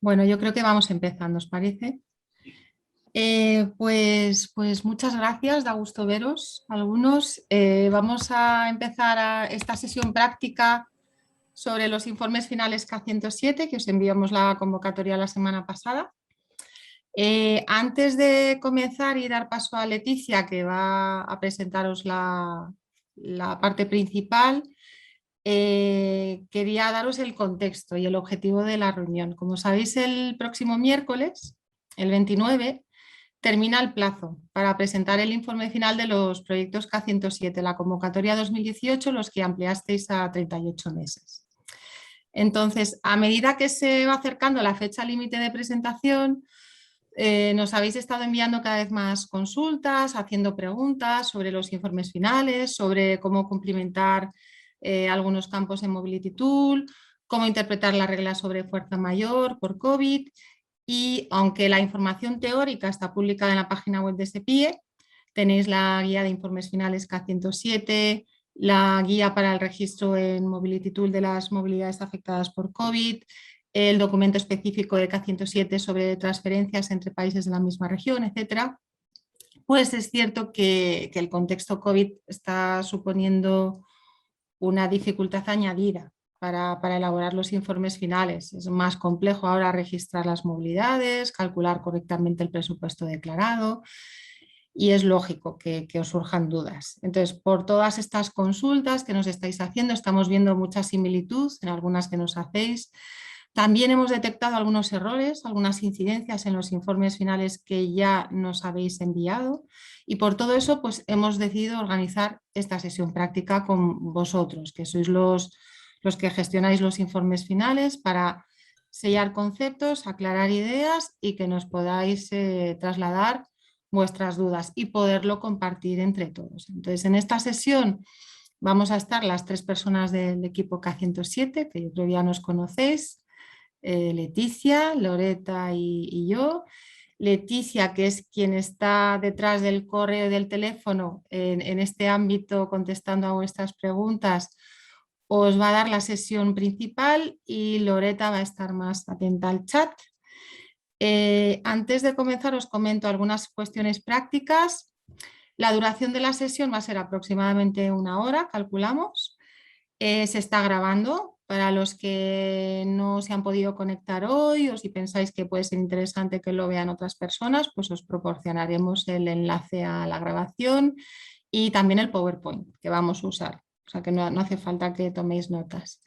Bueno, yo creo que vamos empezando, ¿os parece? Pues muchas gracias, da gusto veros algunos. Vamos a empezar esta sesión práctica sobre los informes finales K107, que os enviamos la convocatoria la semana pasada. Antes de comenzar y dar paso a Leticia, que va a presentaros la parte principal, quería daros el contexto y el objetivo de la reunión. Como sabéis, el próximo miércoles, el 29, termina el plazo para presentar el informe final de los proyectos K107, la convocatoria 2018, los que ampliasteis a 38 meses. Entonces, a medida que se va acercando la fecha límite de presentación, nos habéis estado enviando cada vez más consultas, haciendo preguntas sobre los informes finales, sobre cómo cumplimentar algunos campos en Mobility Tool, cómo interpretar la regla sobre fuerza mayor por COVID. Y aunque la información teórica está publicada en la página web de SEPIE, tenéis la guía de informes finales K107, la guía para el registro en Mobility Tool de las movilidades afectadas por COVID, el documento específico de K107 sobre transferencias entre países de la misma región, etcétera. Pues es cierto que el contexto COVID está suponiendo una dificultad añadida para elaborar los informes finales. Es más complejo ahora registrar las movilidades, calcular correctamente el presupuesto declarado y es lógico que os surjan dudas. Entonces, por todas estas consultas que nos estáis haciendo, estamos viendo mucha similitud en algunas que nos hacéis. También hemos detectado algunos errores, algunas incidencias en los informes finales que ya nos habéis enviado y por todo eso pues hemos decidido organizar esta sesión práctica con vosotros, que sois los que gestionáis los informes finales para sellar conceptos, aclarar ideas y que nos podáis trasladar vuestras dudas y poderlo compartir entre todos. Entonces, en esta sesión vamos a estar las 3 personas del equipo K107, que yo creo que ya nos conocéis, Leticia, Loreta y yo. Leticia, que es quien está detrás del correo y del teléfono en este ámbito contestando a vuestras preguntas, os va a dar la sesión principal y Loreta va a estar más atenta al chat. Antes de comenzar os comento algunas cuestiones prácticas. La duración de la sesión va a ser aproximadamente 1 hora, calculamos. Se está grabando. Para los que no se han podido conectar hoy o si pensáis que puede ser interesante que lo vean otras personas, pues os proporcionaremos el enlace a la grabación y también el PowerPoint que vamos a usar. O sea que no hace falta que toméis notas.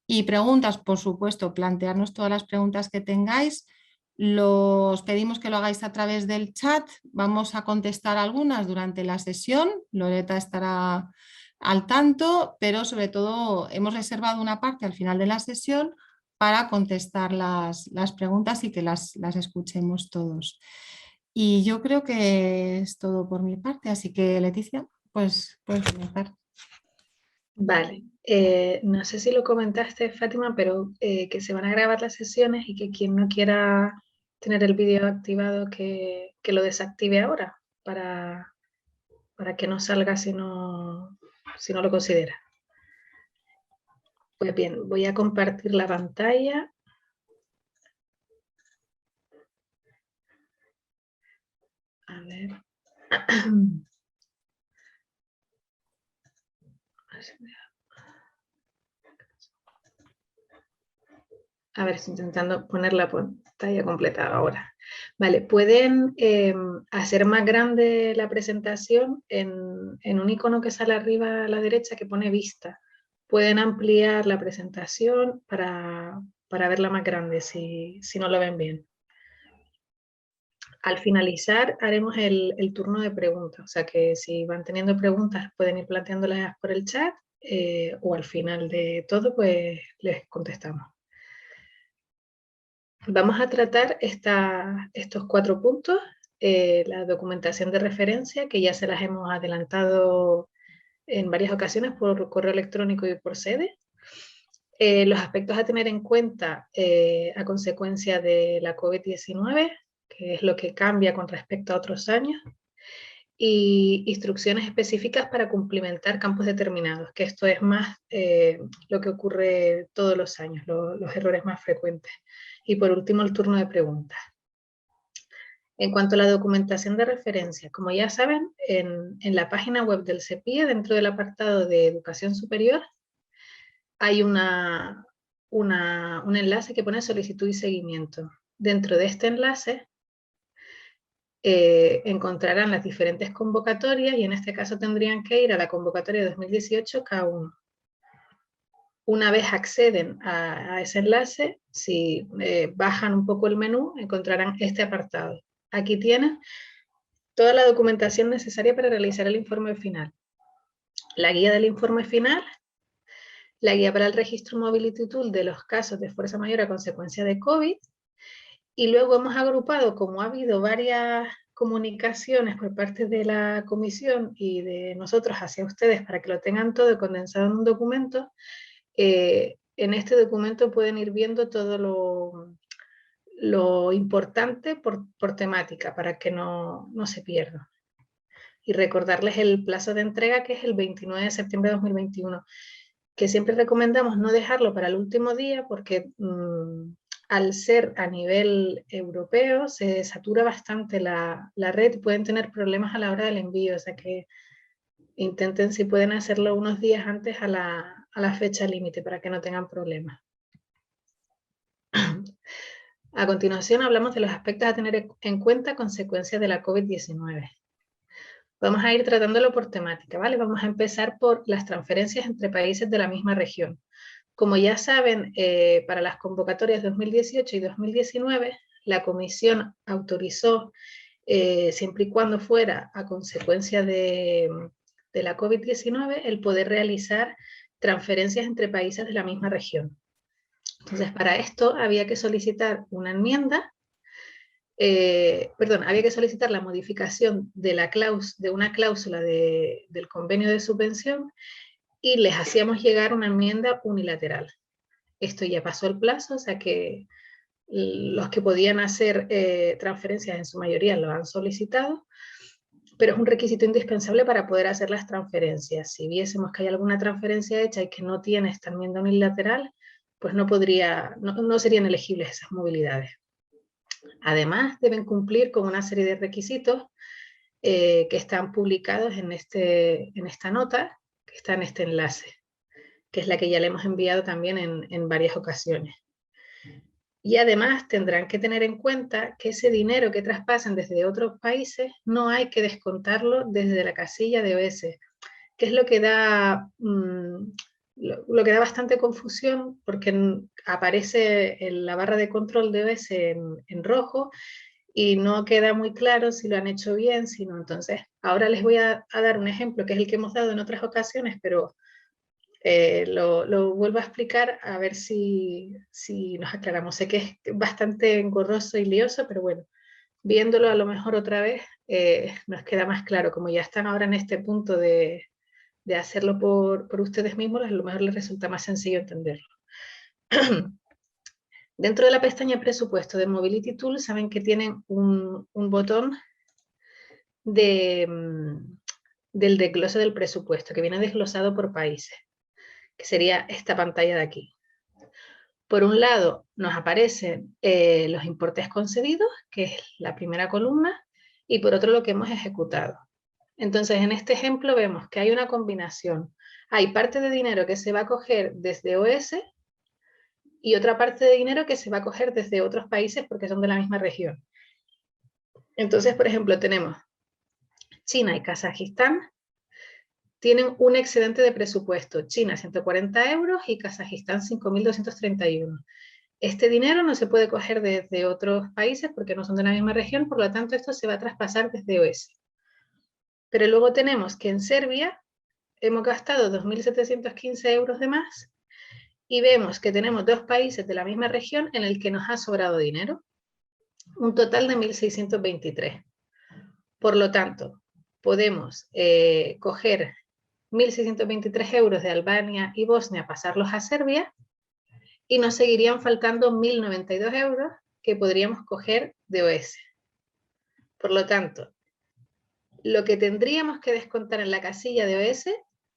Y preguntas, por supuesto, plantearnos todas las preguntas que tengáis. Los pedimos que lo hagáis a través del chat. Vamos a contestar algunas durante la sesión. Loreta estará al tanto, pero sobre todo hemos reservado una parte al final de la sesión para contestar las preguntas y que las escuchemos todos. Y yo creo que es todo por mi parte, así que Leticia, pues puedes comenzar. Vale, no sé si lo comentaste, Fátima, pero que se van a grabar las sesiones y que quien no quiera tener el vídeo activado que lo desactive ahora para que no salga si no lo considera. Pues bien, voy a compartir la pantalla. A ver. A ver, estoy intentando poner la pantalla completa ahora. Vale, pueden hacer más grande la presentación en un icono que sale arriba a la derecha que pone vista. Pueden ampliar la presentación para verla más grande si no lo ven bien. Al finalizar haremos el turno de preguntas, o sea que si van teniendo preguntas pueden ir planteándolas por el chat o al final de todo pues les contestamos. Vamos a tratar estos 4 puntos, la documentación de referencia, que ya se las hemos adelantado en varias ocasiones por correo electrónico y por sede, los aspectos a tener en cuenta a consecuencia de la COVID-19, que es lo que cambia con respecto a otros años, y instrucciones específicas para cumplimentar campos determinados, que esto es más lo que ocurre todos los años, los errores más frecuentes. Y por último, el turno de preguntas. En cuanto a la documentación de referencia, como ya saben, en la página web del CEPIE, dentro del apartado de Educación Superior, hay un enlace que pone solicitud y seguimiento. Dentro de este enlace encontrarán las diferentes convocatorias y en este caso tendrían que ir a la convocatoria 2018 cada uno. Una vez acceden a ese enlace, si bajan un poco el menú, encontrarán este apartado. Aquí tienen toda la documentación necesaria para realizar el informe final. La guía del informe final, la guía para el registro Mobility Tool de los casos de fuerza mayor a consecuencia de COVID, y luego hemos agrupado, como ha habido varias comunicaciones por parte de la comisión y de nosotros hacia ustedes para que lo tengan todo condensado en un documento, en este documento pueden ir viendo todo lo importante por temática para que no se pierda. Y recordarles el plazo de entrega, que es el 29 de septiembre de 2021, que siempre recomendamos no dejarlo para el último día porque al ser a nivel europeo se satura bastante la red y pueden tener problemas a la hora del envío, o sea que intenten si pueden hacerlo unos días antes a la fecha límite para que no tengan problemas. A continuación hablamos de los aspectos a tener en cuenta a consecuencia de la COVID-19. Vamos a ir tratándolo por temática, ¿vale? Vamos a empezar por las transferencias entre países de la misma región. Como ya saben, para las convocatorias 2018 y 2019, la Comisión autorizó, siempre y cuando fuera a consecuencia de la COVID-19, el poder realizar transferencias entre países de la misma región. Entonces, para esto había que solicitar una enmienda, había que solicitar la modificación de una cláusula del convenio de subvención y les hacíamos llegar una enmienda unilateral. Esto ya pasó el plazo, o sea que los que podían hacer transferencias en su mayoría lo han solicitado, pero es un requisito indispensable para poder hacer las transferencias. Si viésemos que hay alguna transferencia hecha y que no tiene esta enmienda unilateral, pues no serían elegibles esas movilidades. Además, deben cumplir con una serie de requisitos que están publicados en esta nota, que está en este enlace, que es la que ya le hemos enviado también en varias ocasiones. Y además tendrán que tener en cuenta que ese dinero que traspasan desde otros países no hay que descontarlo desde la casilla de OS, que es lo que da bastante confusión porque aparece en la barra de control de OS en rojo y no queda muy claro si lo han hecho bien, si no. Entonces, ahora les voy a dar un ejemplo que es el que hemos dado en otras ocasiones, pero lo vuelvo a explicar a ver si nos aclaramos. Sé que es bastante engorroso y lioso, pero bueno, viéndolo a lo mejor otra vez nos queda más claro. Como ya están ahora en este punto de hacerlo por ustedes mismos, a lo mejor les resulta más sencillo entenderlo. Dentro de la pestaña presupuesto de Mobility Tool, saben que tienen un botón del desglose del presupuesto, que viene desglosado por países, que sería esta pantalla de aquí. Por un lado, nos aparecen los importes concedidos, que es la primera columna, y por otro lo que hemos ejecutado. Entonces, en este ejemplo vemos que hay una combinación. Hay parte de dinero que se va a coger desde OS y otra parte de dinero que se va a coger desde otros países porque son de la misma región. Entonces, por ejemplo, tenemos China y Kazajistán, tienen un excedente de presupuesto. China 140 euros y Kazajistán 5.231. Este dinero no se puede coger desde otros países porque no son de la misma región, por lo tanto esto se va a traspasar desde OS. Pero luego tenemos que en Serbia hemos gastado 2.715 euros de más y vemos que tenemos dos países de la misma región en el que nos ha sobrado dinero, un total de 1.623. Por lo tanto, podemos coger 1.623 euros de Albania y Bosnia, pasarlos a Serbia y nos seguirían faltando 1.092 euros que podríamos coger de OS. Por lo tanto, lo que tendríamos que descontar en la casilla de OS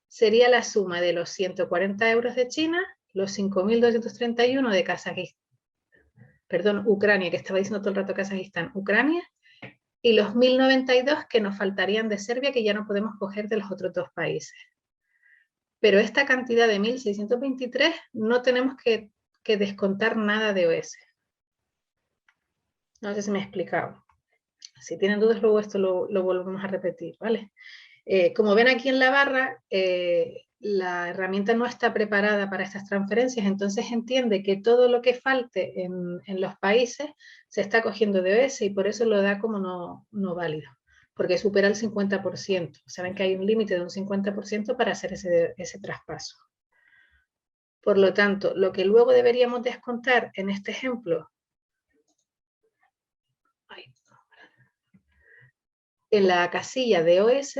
sería la suma de los 140 euros de China, los 5.231 de Kazajistán, perdón, Ucrania, que estaba diciendo todo el rato Kazajistán, Ucrania, y los 1.092 que nos faltarían de Serbia, que ya no podemos coger de los otros dos países. Pero esta cantidad de 1.623 no tenemos que descontar nada de OS. No sé si me he explicado. Si tienen dudas, luego esto lo volvemos a repetir, ¿vale? Como ven aquí en la barra, la herramienta no está preparada para estas transferencias, entonces entiende que todo lo que falte en los países se está cogiendo de OS y por eso lo da como no válido, porque supera el 50%. Saben que hay un límite de un 50% para hacer ese traspaso. Por lo tanto, lo que luego deberíamos descontar en este ejemplo, en la casilla de OS,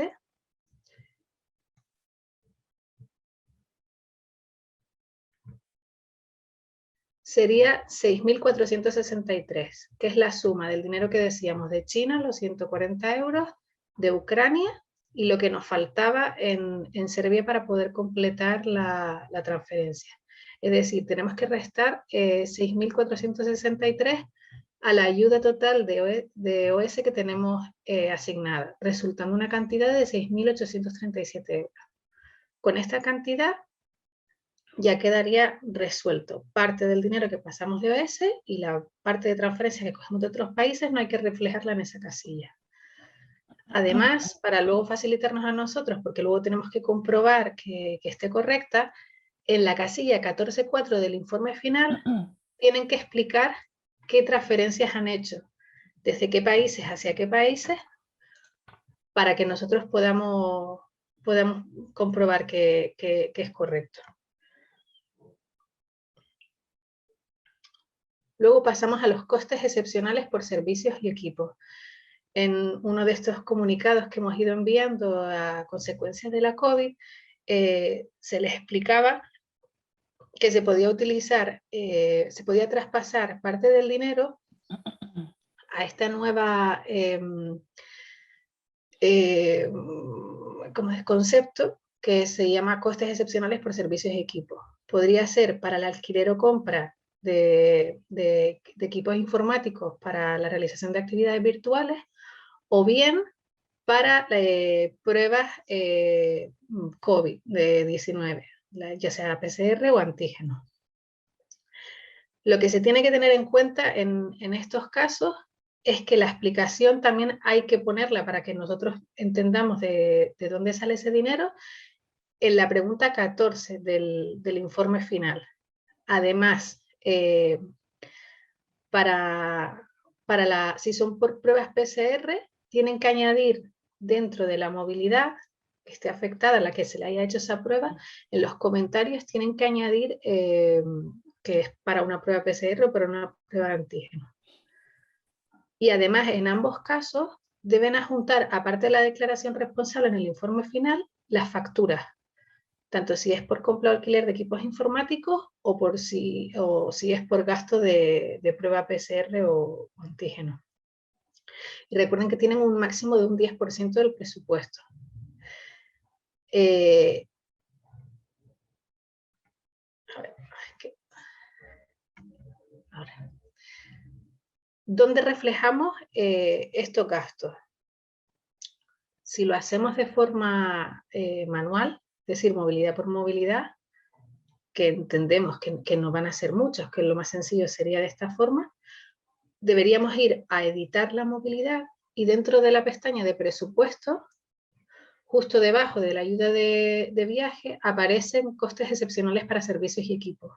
sería 6.463, que es la suma del dinero que decíamos de China, los 140 euros, de Ucrania, y lo que nos faltaba en Serbia para poder completar la transferencia. Es decir, tenemos que restar 6.463 a la ayuda total de OS que tenemos asignada, resultando una cantidad de 6.837 euros. Con esta cantidad ya quedaría resuelto. Parte del dinero que pasamos de OS y la parte de transferencia que cogemos de otros países no hay que reflejarla en esa casilla. Además, para luego facilitarnos a nosotros, porque luego tenemos que comprobar que esté correcta, en la casilla 14.4 del informe final tienen que explicar qué transferencias han hecho, desde qué países hacia qué países, para que nosotros podamos comprobar que es correcto. Luego pasamos a los costes excepcionales por servicios y equipos. En uno de estos comunicados que hemos ido enviando a consecuencia de la COVID, se les explicaba que se podía utilizar, se podía traspasar parte del dinero a esta nueva como es concepto que se llama costes excepcionales por servicios y equipos. Podría ser para el alquiler o compra de equipos informáticos para la realización de actividades virtuales, o bien para pruebas COVID-19, ya sea PCR o antígeno. Lo que se tiene que tener en cuenta en estos casos es que la explicación también hay que ponerla para que nosotros entendamos de dónde sale ese dinero en la pregunta 14 del informe final. Además, si son por pruebas PCR, tienen que añadir dentro de la movilidad que esté afectada, a la que se le haya hecho esa prueba, en los comentarios tienen que añadir que es para una prueba PCR o para una prueba de antígeno. Y además, en ambos casos, deben adjuntar, aparte de la declaración responsable en el informe final, las facturas, tanto si es por compra o alquiler de equipos informáticos o si es por gasto de prueba PCR o antígeno. Y recuerden que tienen un máximo de un 10% del presupuesto. ¿Dónde reflejamos estos gastos? Si lo hacemos de forma manual, es decir, movilidad por movilidad, que entendemos que no van a ser muchos, que lo más sencillo sería de esta forma, deberíamos ir a editar la movilidad y dentro de la pestaña de presupuesto, justo debajo de la ayuda de viaje, aparecen costes excepcionales para servicios y equipos.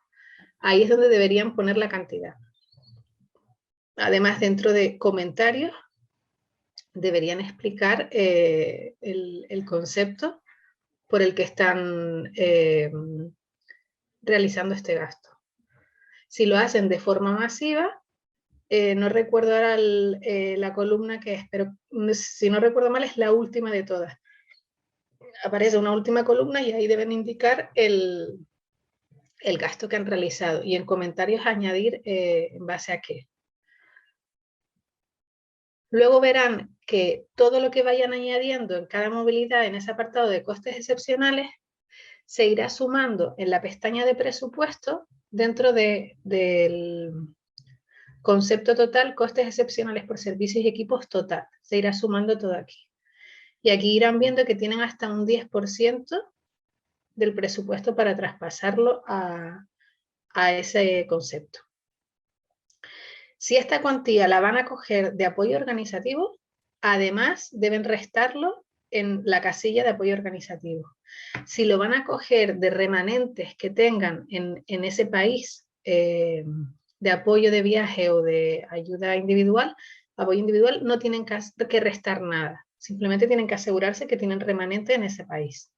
Ahí es donde deberían poner la cantidad. Además, dentro de comentarios, deberían explicar el concepto por el que están realizando este gasto. Si lo hacen de forma masiva, no recuerdo ahora la columna que es, pero si no recuerdo mal es la última de todas. Aparece una última columna y ahí deben indicar el gasto que han realizado y en comentarios añadir en base a qué. Luego verán que todo lo que vayan añadiendo en cada movilidad en ese apartado de costes excepcionales se irá sumando en la pestaña de presupuesto dentro del concepto total, costes excepcionales por servicios y equipos total. Se irá sumando todo aquí. Y aquí irán viendo que tienen hasta un 10% del presupuesto para traspasarlo a ese concepto. Si esta cuantía la van a coger de apoyo organizativo, además deben restarlo en la casilla de apoyo organizativo. Si lo van a coger de remanentes que tengan en ese país de apoyo de viaje o de ayuda individual, apoyo individual, no tienen que restar nada. Simplemente tienen que asegurarse que tienen remanente en ese país.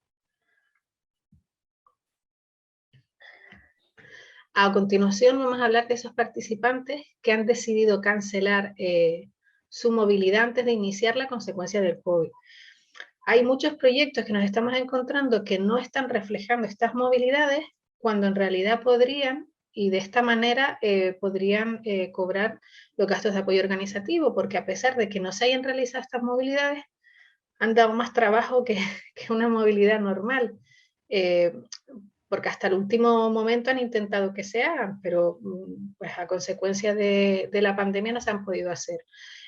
A continuación vamos a hablar de esos participantes que han decidido cancelar su movilidad antes de iniciar la consecuencia del COVID. Hay muchos proyectos que nos estamos encontrando que no están reflejando estas movilidades cuando en realidad podrían, y de esta manera podrían cobrar los gastos de apoyo organizativo, porque a pesar de que no se hayan realizado estas movilidades, han dado más trabajo que una movilidad normal. Porque hasta el último momento han intentado que se hagan, pero pues a consecuencia de la pandemia no se han podido hacer.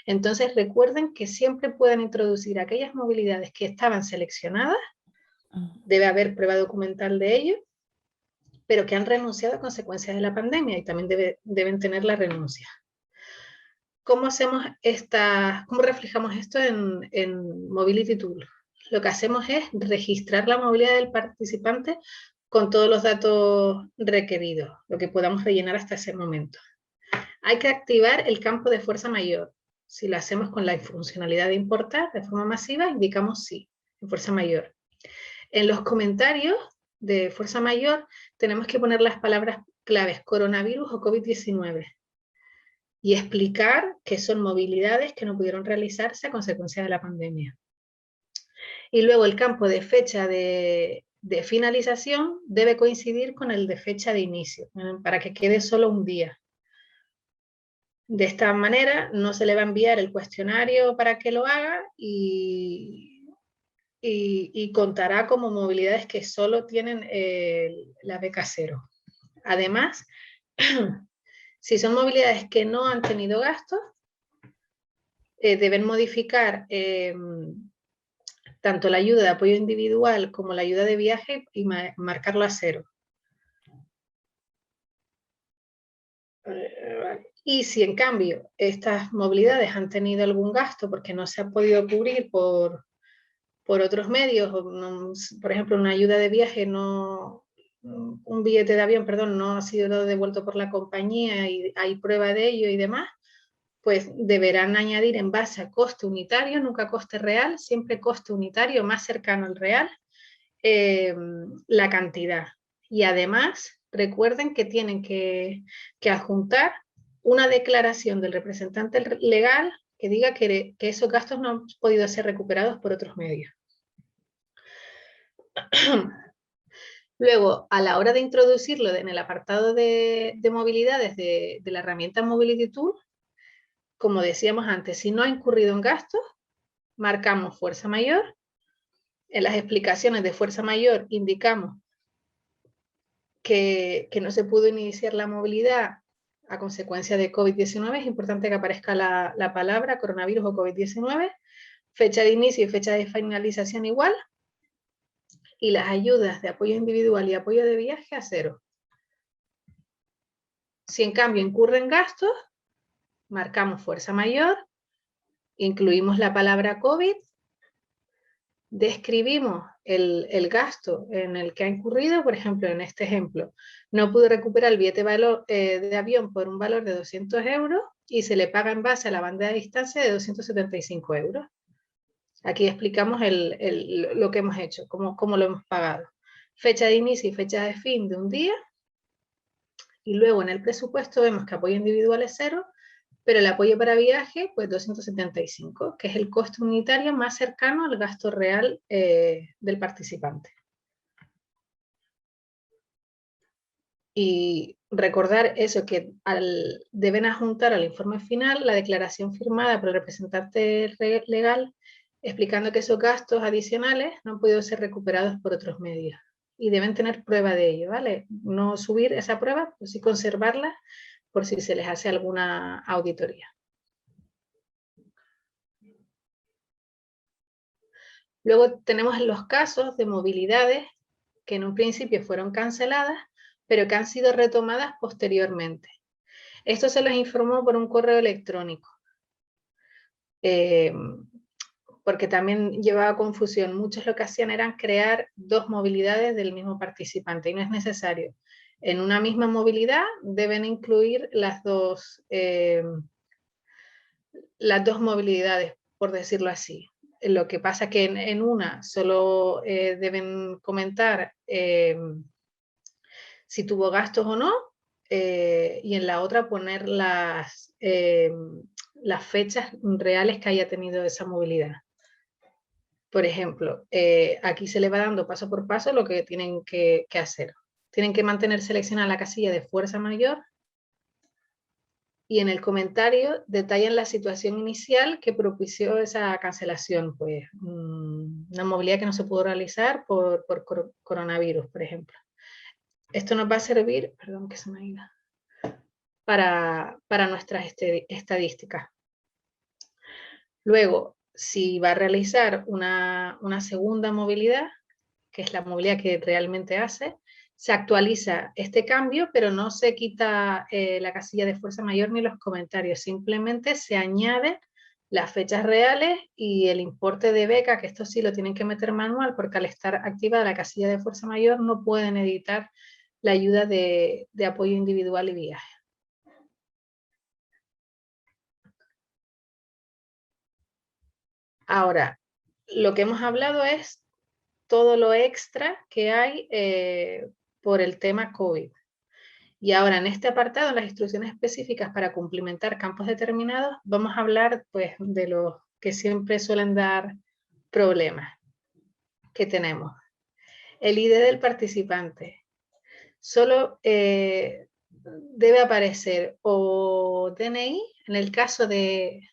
Entonces recuerden que siempre pueden introducir aquellas movilidades que estaban seleccionadas, debe haber prueba documental de ello, pero que han renunciado a consecuencia de la pandemia y también deben tener la renuncia. ¿Cómo reflejamos esto en Mobility Tool? Lo que hacemos es registrar la movilidad del participante con todos los datos requeridos, lo que podamos rellenar hasta ese momento. Hay que activar el campo de fuerza mayor. Si lo hacemos con la funcionalidad de importar de forma masiva, indicamos sí, en fuerza mayor. En los comentarios de fuerza mayor tenemos que poner las palabras claves coronavirus o COVID-19 y explicar que son movilidades que no pudieron realizarse a consecuencia de la pandemia. Y luego el campo de fecha de finalización debe coincidir con el de fecha de inicio, para que quede solo un día. De esta manera no se le va a enviar el cuestionario para que lo haga y contará como movilidades que solo tienen la beca cero. Además, si son movilidades que no han tenido gastos, deben modificar tanto la ayuda de apoyo individual como la ayuda de viaje y marcarlo a cero. Y si en cambio estas movilidades han tenido algún gasto porque no se ha podido cubrir por otros medios, por ejemplo una ayuda de viaje, un billete de avión, perdón, no ha sido devuelto por la compañía y hay prueba de ello y demás, pues deberán añadir en base a coste unitario, nunca coste real, siempre coste unitario más cercano al real, la cantidad. Y además, recuerden que tienen que adjuntar una declaración del representante legal que diga que esos gastos no han podido ser recuperados por otros medios. Luego, a la hora de introducirlo en el apartado de movilidades de la herramienta Mobility Tool, como decíamos antes, si no ha incurrido en gastos, marcamos fuerza mayor. En las explicaciones de fuerza mayor indicamos que no se pudo iniciar la movilidad a consecuencia de COVID-19. Es importante que aparezca la palabra coronavirus o COVID-19. Fecha de inicio y fecha de finalización igual. Y las ayudas de apoyo individual y apoyo de viaje a cero. Si en cambio incurren gastos, marcamos fuerza mayor, incluimos la palabra COVID, describimos el gasto en el que ha incurrido, por ejemplo, en este ejemplo, no pude recuperar el billete de avión por un valor de 200 euros y se le paga en base a la banda de distancia de 275 euros. Aquí explicamos lo que hemos hecho, cómo lo hemos pagado. Fecha de inicio y fecha de fin de un día. Y luego en el presupuesto vemos que apoyo individual es cero, pero el apoyo para viaje, pues 275, que es el coste unitario más cercano al gasto real del participante. Y recordar eso, que deben adjuntar al informe final la declaración firmada por el representante legal explicando que esos gastos adicionales no han podido ser recuperados por otros medios. Y deben tener prueba de ello, ¿vale? No subir esa prueba, pues sí conservarla por si se les hace alguna auditoría. Luego tenemos los casos de movilidades que en un principio fueron canceladas, pero que han sido retomadas posteriormente. Esto se les informó por un correo electrónico, porque también llevaba confusión. Muchos lo que hacían eran crear dos movilidades del mismo participante, y no es necesario. En una misma movilidad deben incluir las dos movilidades, por decirlo así. Lo que pasa es que en una solo deben comentar si tuvo gastos o no, y en la otra poner las fechas reales que haya tenido esa movilidad. Por ejemplo, aquí se le va dando paso por paso lo que tienen que hacer. Tienen que mantener seleccionada la casilla de fuerza mayor, y en el comentario detallan la situación inicial que propició esa cancelación, pues una movilidad que no se pudo realizar por coronavirus, por ejemplo. Esto nos va a servir, perdón que se me ha ido, para nuestras estadísticas. Luego, si va a realizar una segunda movilidad, que es la movilidad que realmente hace, se actualiza este cambio, pero no se quita la casilla de fuerza mayor ni los comentarios, simplemente se añaden las fechas reales y el importe de beca, que esto sí lo tienen que meter manual, porque al estar activada la casilla de fuerza mayor no pueden editar la ayuda de apoyo individual y viaje. Ahora, lo que hemos hablado es todo lo extra que hay por el tema COVID. Y ahora en este apartado, en las instrucciones específicas para cumplimentar campos determinados, vamos a hablar pues de los que siempre suelen dar problemas que tenemos. El ID del participante. Solo debe aparecer o DNI, en el caso de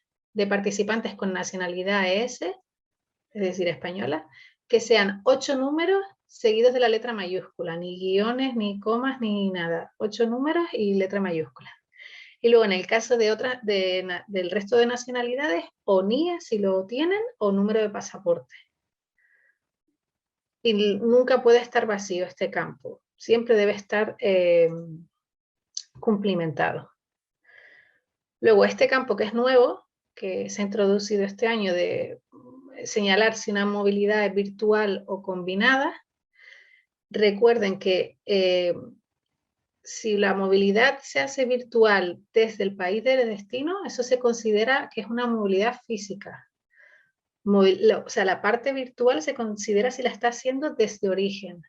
participantes con nacionalidad ES, es decir, española, que sean 8 números seguidos de la letra mayúscula, ni guiones, ni comas, ni nada. 8 números y letra mayúscula. Y luego en el caso de otras, del resto de nacionalidades, o NIE si lo tienen, o número de pasaporte. Y nunca puede estar vacío este campo. Siempre debe estar cumplimentado. Luego este campo que es nuevo, que se ha introducido este año, de señalar si una movilidad es virtual o combinada. Recuerden que si la movilidad se hace virtual desde el país de destino, eso se considera que es una movilidad física. O sea, la parte virtual se considera si la está haciendo desde origen.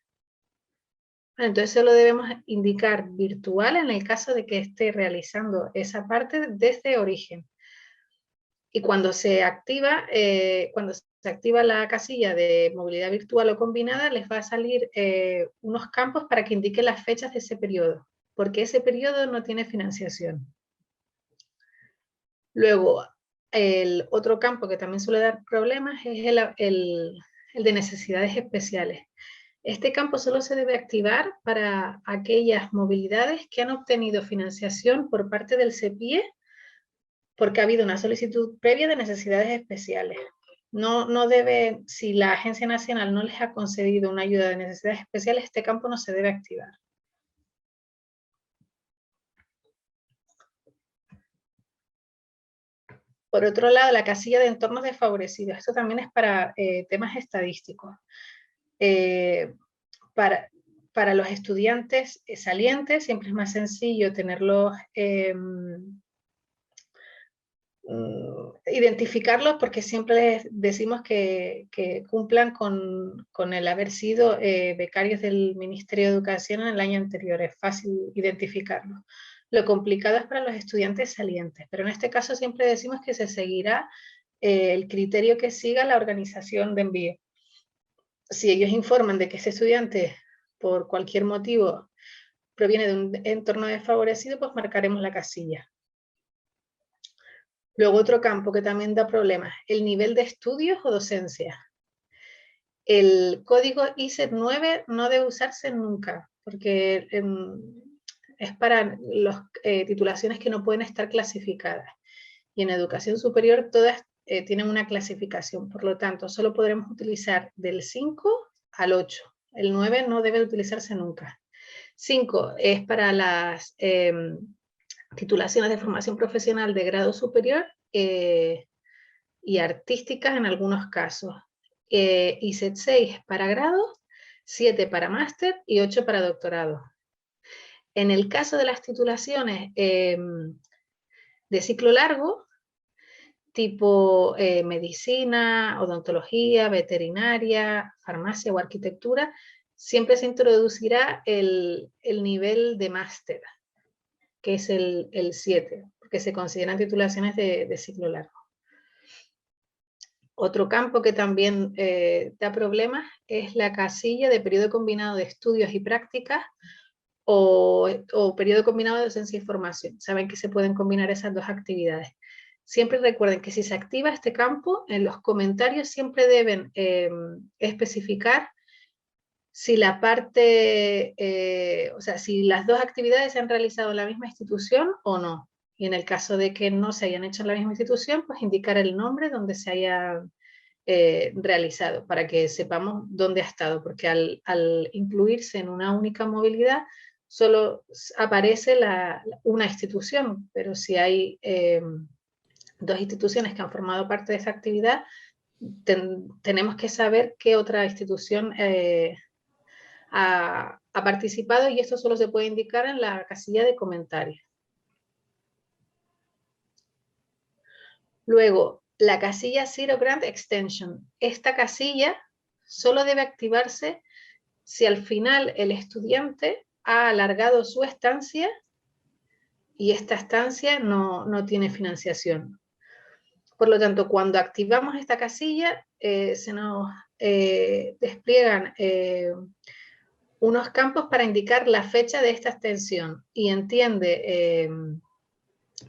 Entonces solo debemos indicar virtual en el caso de que esté realizando esa parte desde origen. Y cuando se activa la casilla de movilidad virtual o combinada, les va a salir unos campos para que indiquen las fechas de ese periodo, porque ese periodo no tiene financiación. Luego, el otro campo que también suele dar problemas es el de necesidades especiales. Este campo solo se debe activar para aquellas movilidades que han obtenido financiación por parte del CEPIE, porque ha habido una solicitud previa de necesidades especiales. No debe, si la Agencia Nacional no les ha concedido una ayuda de necesidades especiales, este campo no se debe activar. Por otro lado, la casilla de entornos desfavorecidos. Esto también es para temas estadísticos. Para los estudiantes salientes siempre es más sencillo tenerlos identificarlos, porque siempre les decimos que cumplan con el haber sido becarios del Ministerio de Educación en el año anterior. Es fácil identificarlos. Lo complicado es para los estudiantes salientes, pero en este caso siempre decimos que se seguirá el criterio que siga la organización de envío. Si ellos informan de que ese estudiante, por cualquier motivo, proviene de un entorno desfavorecido, pues marcaremos la casilla. Luego otro campo que también da problemas, el nivel de estudios o docencia. El código ISET 9 no debe usarse nunca, porque es para las titulaciones que no pueden estar clasificadas. Y en educación superior todas tienen una clasificación, por lo tanto, solo podremos utilizar del 5 al 8. El 9 no debe utilizarse nunca. 5 es para las titulaciones de formación profesional de grado superior y artísticas en algunos casos. ISET 6 para grado, 7 para máster y 8 para doctorado. En el caso de las titulaciones de ciclo largo, tipo medicina, odontología, veterinaria, farmacia o arquitectura, siempre se introducirá el nivel de máster, que es el 7, porque se consideran titulaciones de ciclo largo. Otro campo que también da problemas es la casilla de periodo combinado de estudios y prácticas o periodo combinado de docencia y formación. Saben que se pueden combinar esas dos actividades. Siempre recuerden que si se activa este campo, en los comentarios siempre deben especificar si la parte, o sea, si las dos actividades se han realizado en la misma institución o no. Y en el caso de que no se hayan hecho en la misma institución, pues indicar el nombre donde se haya realizado, para que sepamos dónde ha estado, porque al incluirse en una única movilidad, solo aparece una institución, pero si hay dos instituciones que han formado parte de esa actividad, tenemos que saber qué otra institución ha participado, y esto solo se puede indicar en la casilla de comentarios. Luego, la casilla Zero Grant Extension. Esta casilla solo debe activarse si al final el estudiante ha alargado su estancia y esta estancia no tiene financiación. Por lo tanto, cuando activamos esta casilla, se nos despliegan unos campos para indicar la fecha de esta extensión, y entiende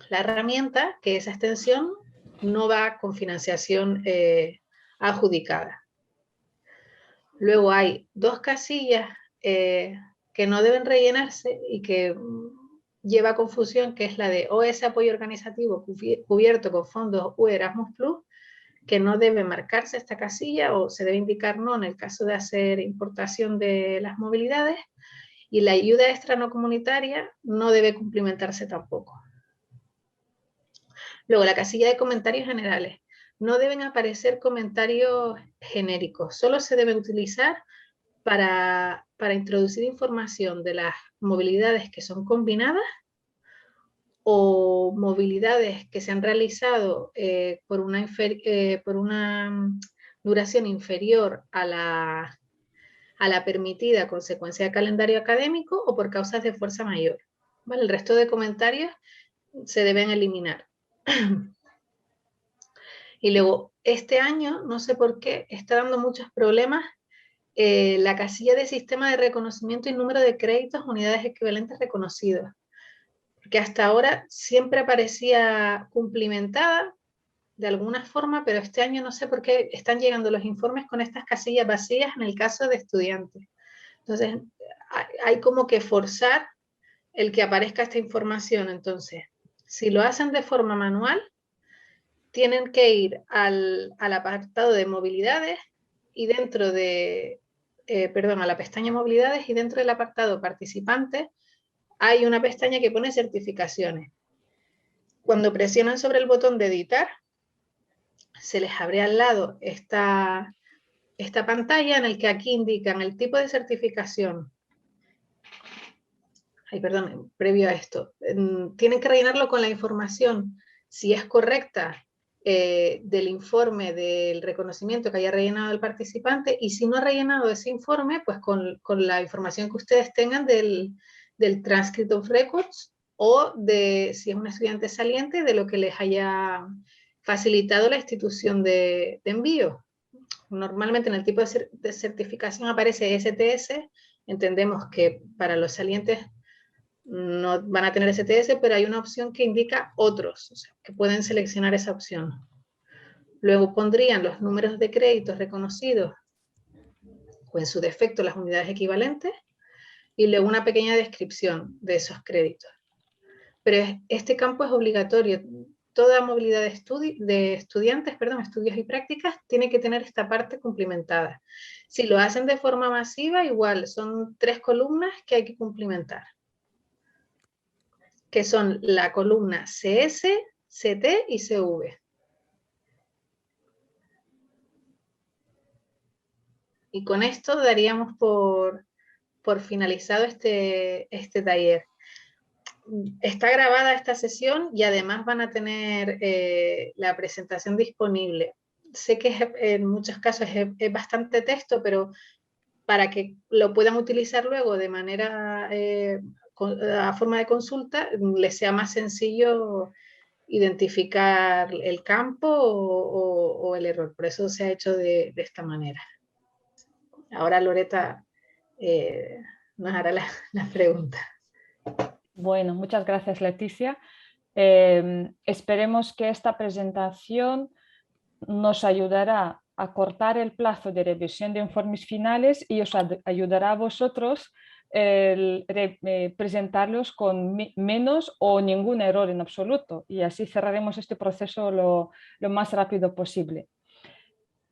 la herramienta que esa extensión no va con financiación adjudicada. Luego hay dos casillas que no deben rellenarse y que lleva confusión, que es la de OS apoyo organizativo cubierto con fondos UE Erasmus+, que no debe marcarse esta casilla, o se debe indicar no en el caso de hacer importación de las movilidades, y la ayuda extra no comunitaria no debe cumplimentarse tampoco. Luego, la casilla de comentarios generales. No deben aparecer comentarios genéricos, solo se deben utilizar para introducir información de las movilidades que son combinadas o movilidades que se han realizado por una duración inferior a la permitida consecuencia de calendario académico o por causas de fuerza mayor. ¿Vale? El resto de comentarios se deben eliminar. Y luego, este año, no sé por qué, está dando muchos problemas la casilla de sistema de reconocimiento y número de créditos, unidades equivalentes reconocidos. Porque hasta ahora siempre aparecía cumplimentada de alguna forma, pero este año no sé por qué están llegando los informes con estas casillas vacías en el caso de estudiantes. Entonces, hay como que forzar el que aparezca esta información. Entonces, si lo hacen de forma manual, tienen que ir al apartado de movilidades y dentro de, a la pestaña movilidades, y dentro del apartado participantes hay una pestaña que pone certificaciones. Cuando presionan sobre el botón de editar, se les abre al lado esta pantalla en el que aquí indican el tipo de certificación. Ay, perdón, previo a esto. Tienen que rellenarlo con la información, si es correcta, del informe del reconocimiento que haya rellenado el participante, y si no ha rellenado ese informe, pues con la información que ustedes tengan del Transcript of Records, o de, si es un estudiante saliente, de lo que les haya facilitado la institución de envío. Normalmente en el tipo de certificación aparece STS, entendemos que para los salientes no van a tener STS, pero hay una opción que indica otros, o sea, que pueden seleccionar esa opción. Luego pondrían los números de créditos reconocidos o en su defecto las unidades equivalentes y luego una pequeña descripción de esos créditos. Pero este campo es obligatorio. Toda movilidad de estudiantes, estudios y prácticas, tiene que tener esta parte cumplimentada. Si lo hacen de forma masiva, igual, son 3 columnas que hay que cumplimentar, que son la columna CS, CT y CV. Y con esto daríamos por finalizado este taller. Está grabada esta sesión y además van a tener la presentación disponible. Sé que en muchos casos es bastante texto, pero para que lo puedan utilizar luego de manera a forma de consulta, les sea más sencillo identificar el campo o el error. Por eso se ha hecho de esta manera. Ahora Loreta nos hará las preguntas. Bueno, muchas gracias, Leticia. Esperemos que esta presentación nos ayudará a cortar el plazo de revisión de informes finales y os ayudará a vosotros presentarlos con menos o ningún error en absoluto, y así cerraremos este proceso lo más rápido posible.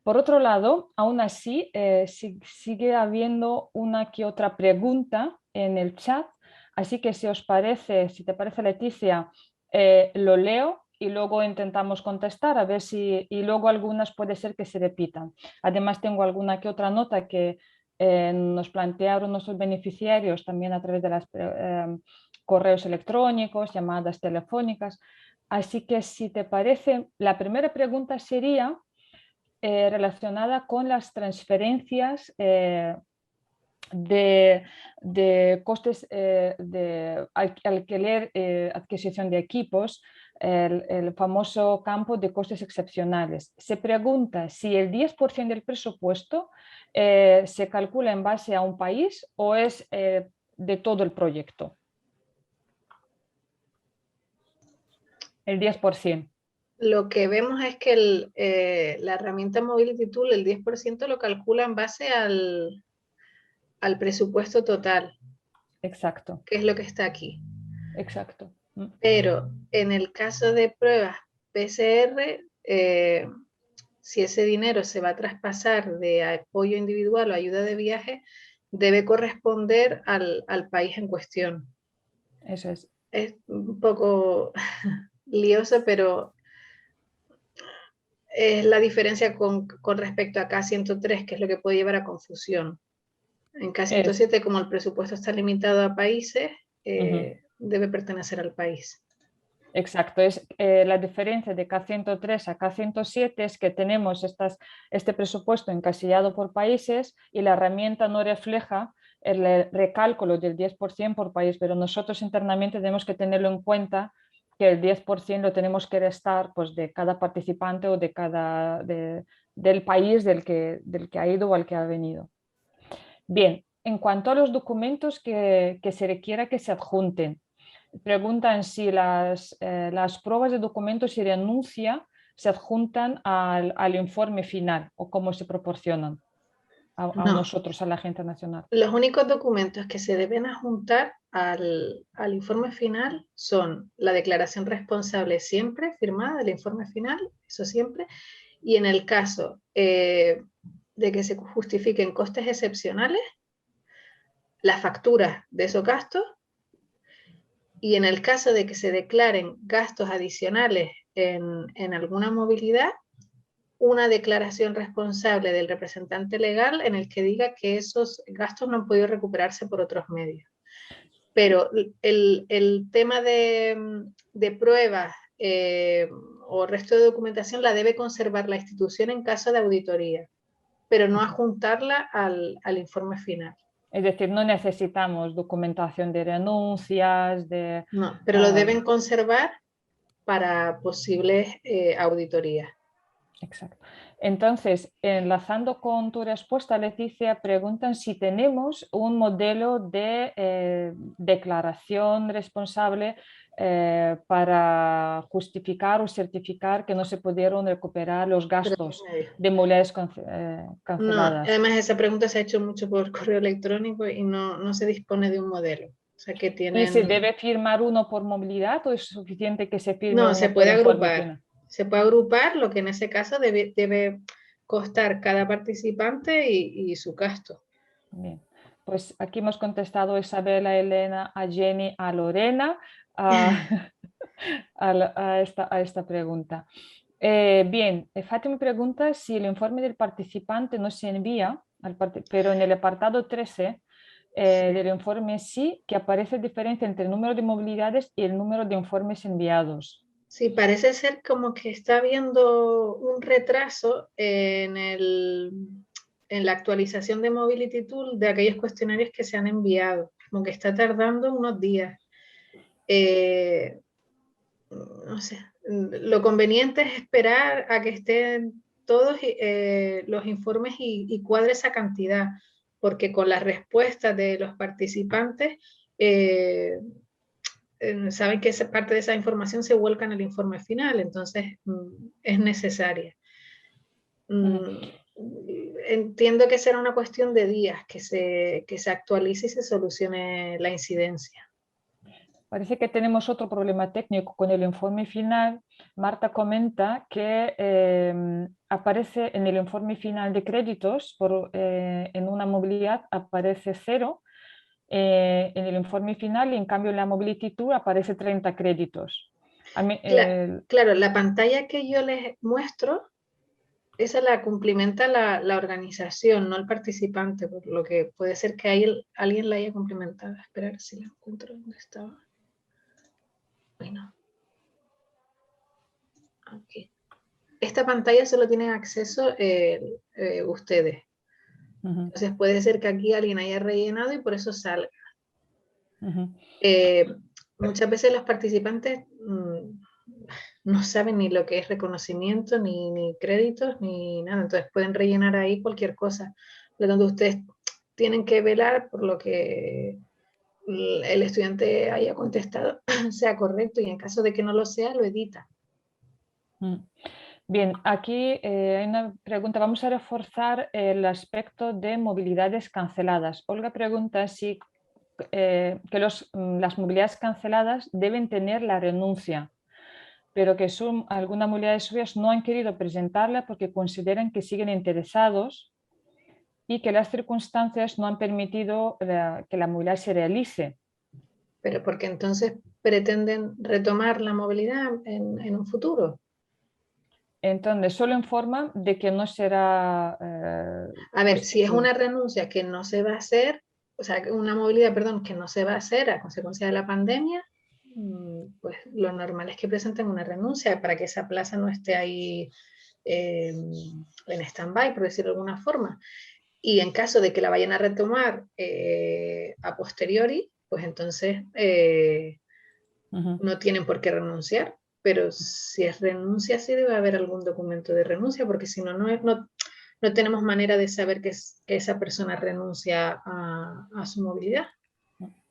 Por otro lado, aún así, sigue habiendo una que otra pregunta en el chat, así que si te parece, Leticia, lo leo y luego intentamos contestar, a ver si, y luego algunas puede ser que se repitan. Además, tengo alguna que otra nota que nos plantearon nuestros beneficiarios también a través de los correos electrónicos, llamadas telefónicas. Así que si te parece, la primera pregunta sería relacionada con las transferencias de costes de alquiler, adquisición de equipos, el famoso campo de costes excepcionales. Se pregunta si el 10% del presupuesto se calcula en base a un país o es de todo el proyecto. El 10%. Lo que vemos es que la herramienta Mobility Tool, el 10% lo calcula en base al presupuesto total. Exacto. Que es lo que está aquí. Exacto. Pero en el caso de pruebas PCR, si ese dinero se va a traspasar de apoyo individual o ayuda de viaje, debe corresponder al país en cuestión. Eso es. Es un poco lioso, pero es la diferencia con respecto a K103, que es lo que puede llevar a confusión. En K107, como el presupuesto está limitado a países, debe pertenecer al país. Exacto, es la diferencia de K103 a K107 es que tenemos este presupuesto encasillado por países y la herramienta no refleja el recálculo del 10% por país, pero nosotros internamente tenemos que tenerlo en cuenta, que el 10% lo tenemos que restar pues, de cada participante o del país del que ha ido o al que ha venido. Bien, en cuanto a los documentos que se requiera que se adjunten, preguntan si las pruebas de documentos y renuncia se adjuntan al informe final o cómo se proporcionan a nosotros, a la Agencia Nacional. Los únicos documentos que se deben adjuntar al informe final son la declaración responsable siempre firmada del informe final, eso siempre, y en el caso de que se justifiquen costes excepcionales, las facturas de esos gastos, y en el caso de que se declaren gastos adicionales en alguna movilidad, una declaración responsable del representante legal en el que diga que esos gastos no han podido recuperarse por otros medios. Pero el tema de pruebas o resto de documentación la debe conservar la institución en caso de auditoría, pero no adjuntarla al informe final. Es decir, no necesitamos documentación de renuncias, No, pero lo deben conservar para posibles auditorías. Exacto. Entonces, enlazando con tu respuesta, Leticia, preguntan si tenemos un modelo de declaración responsable para justificar o certificar que no se pudieron recuperar los gastos de movilidades No, canceladas. además esa pregunta se ha hecho mucho por correo electrónico y no se dispone de un modelo. O sea que ¿Y tienen... se debe firmar uno por movilidad o es suficiente que se firme No, se uno por puede informe agrupar. final? Se puede agrupar lo que en ese caso debe costar cada participante y su gasto. Bien. Pues aquí hemos contestado a Isabela, a Elena, a Jenny, a Lorena a, a esta pregunta. Bien, Fátima pregunta si el informe del participante no se envía, pero en el apartado 13 del informe sí que aparece diferencia entre el número de movilidades y el número de informes enviados. Sí, parece ser como que está habiendo un retraso en la actualización de Mobility Tool de aquellos cuestionarios que se han enviado, como que está tardando unos días. No sé, lo conveniente es esperar a que estén todos los informes y cuadre esa cantidad, porque con las respuestas de los participantes saben que esa parte de esa información se vuelca en el informe final, entonces es necesaria. Entiendo que será una cuestión de días que se actualice y se solucione la incidencia. Parece que tenemos otro problema técnico con el informe final. Marta comenta que aparece en el informe final de créditos, en una movilidad aparece 0 en el informe final y en cambio en la Mobility Tour aparece 30 créditos. Claro, la pantalla que yo les muestro, esa la cumplimenta la organización, no el participante, por lo que puede ser que alguien la haya cumplimentado. Esperar si la encuentro donde estaba. Bueno. Aquí. Esta pantalla solo tienen acceso ustedes. Entonces puede ser que aquí alguien haya rellenado y por eso salga. Muchas veces los participantes no saben ni lo que es reconocimiento, ni créditos, ni nada. Entonces pueden rellenar ahí cualquier cosa. Por lo tanto, ustedes tienen que velar por lo que el estudiante haya contestado sea correcto y en caso de que no lo sea, lo edita. Bien, aquí hay una pregunta. Vamos a reforzar el aspecto de movilidades canceladas. Olga pregunta si las movilidades canceladas deben tener la renuncia, pero que algunas movilidades suyas no han querido presentarla porque consideran que siguen interesados y que las circunstancias no han permitido que la movilidad se realice. Pero porque entonces pretenden retomar la movilidad en un futuro. Entonces, solo informan de que no será... a ver, si es una renuncia que no se va a hacer, o sea, una movilidad, perdón, que no se va a hacer a consecuencia de la pandemia, pues lo normal es que presenten una renuncia para que esa plaza no esté ahí en stand-by, por decirlo de alguna forma. Y en caso de que la vayan a retomar a posteriori, pues entonces no tienen por qué renunciar, pero si es renuncia, sí debe haber algún documento de renuncia, porque si no, no tenemos manera de saber que esa persona renuncia a su movilidad.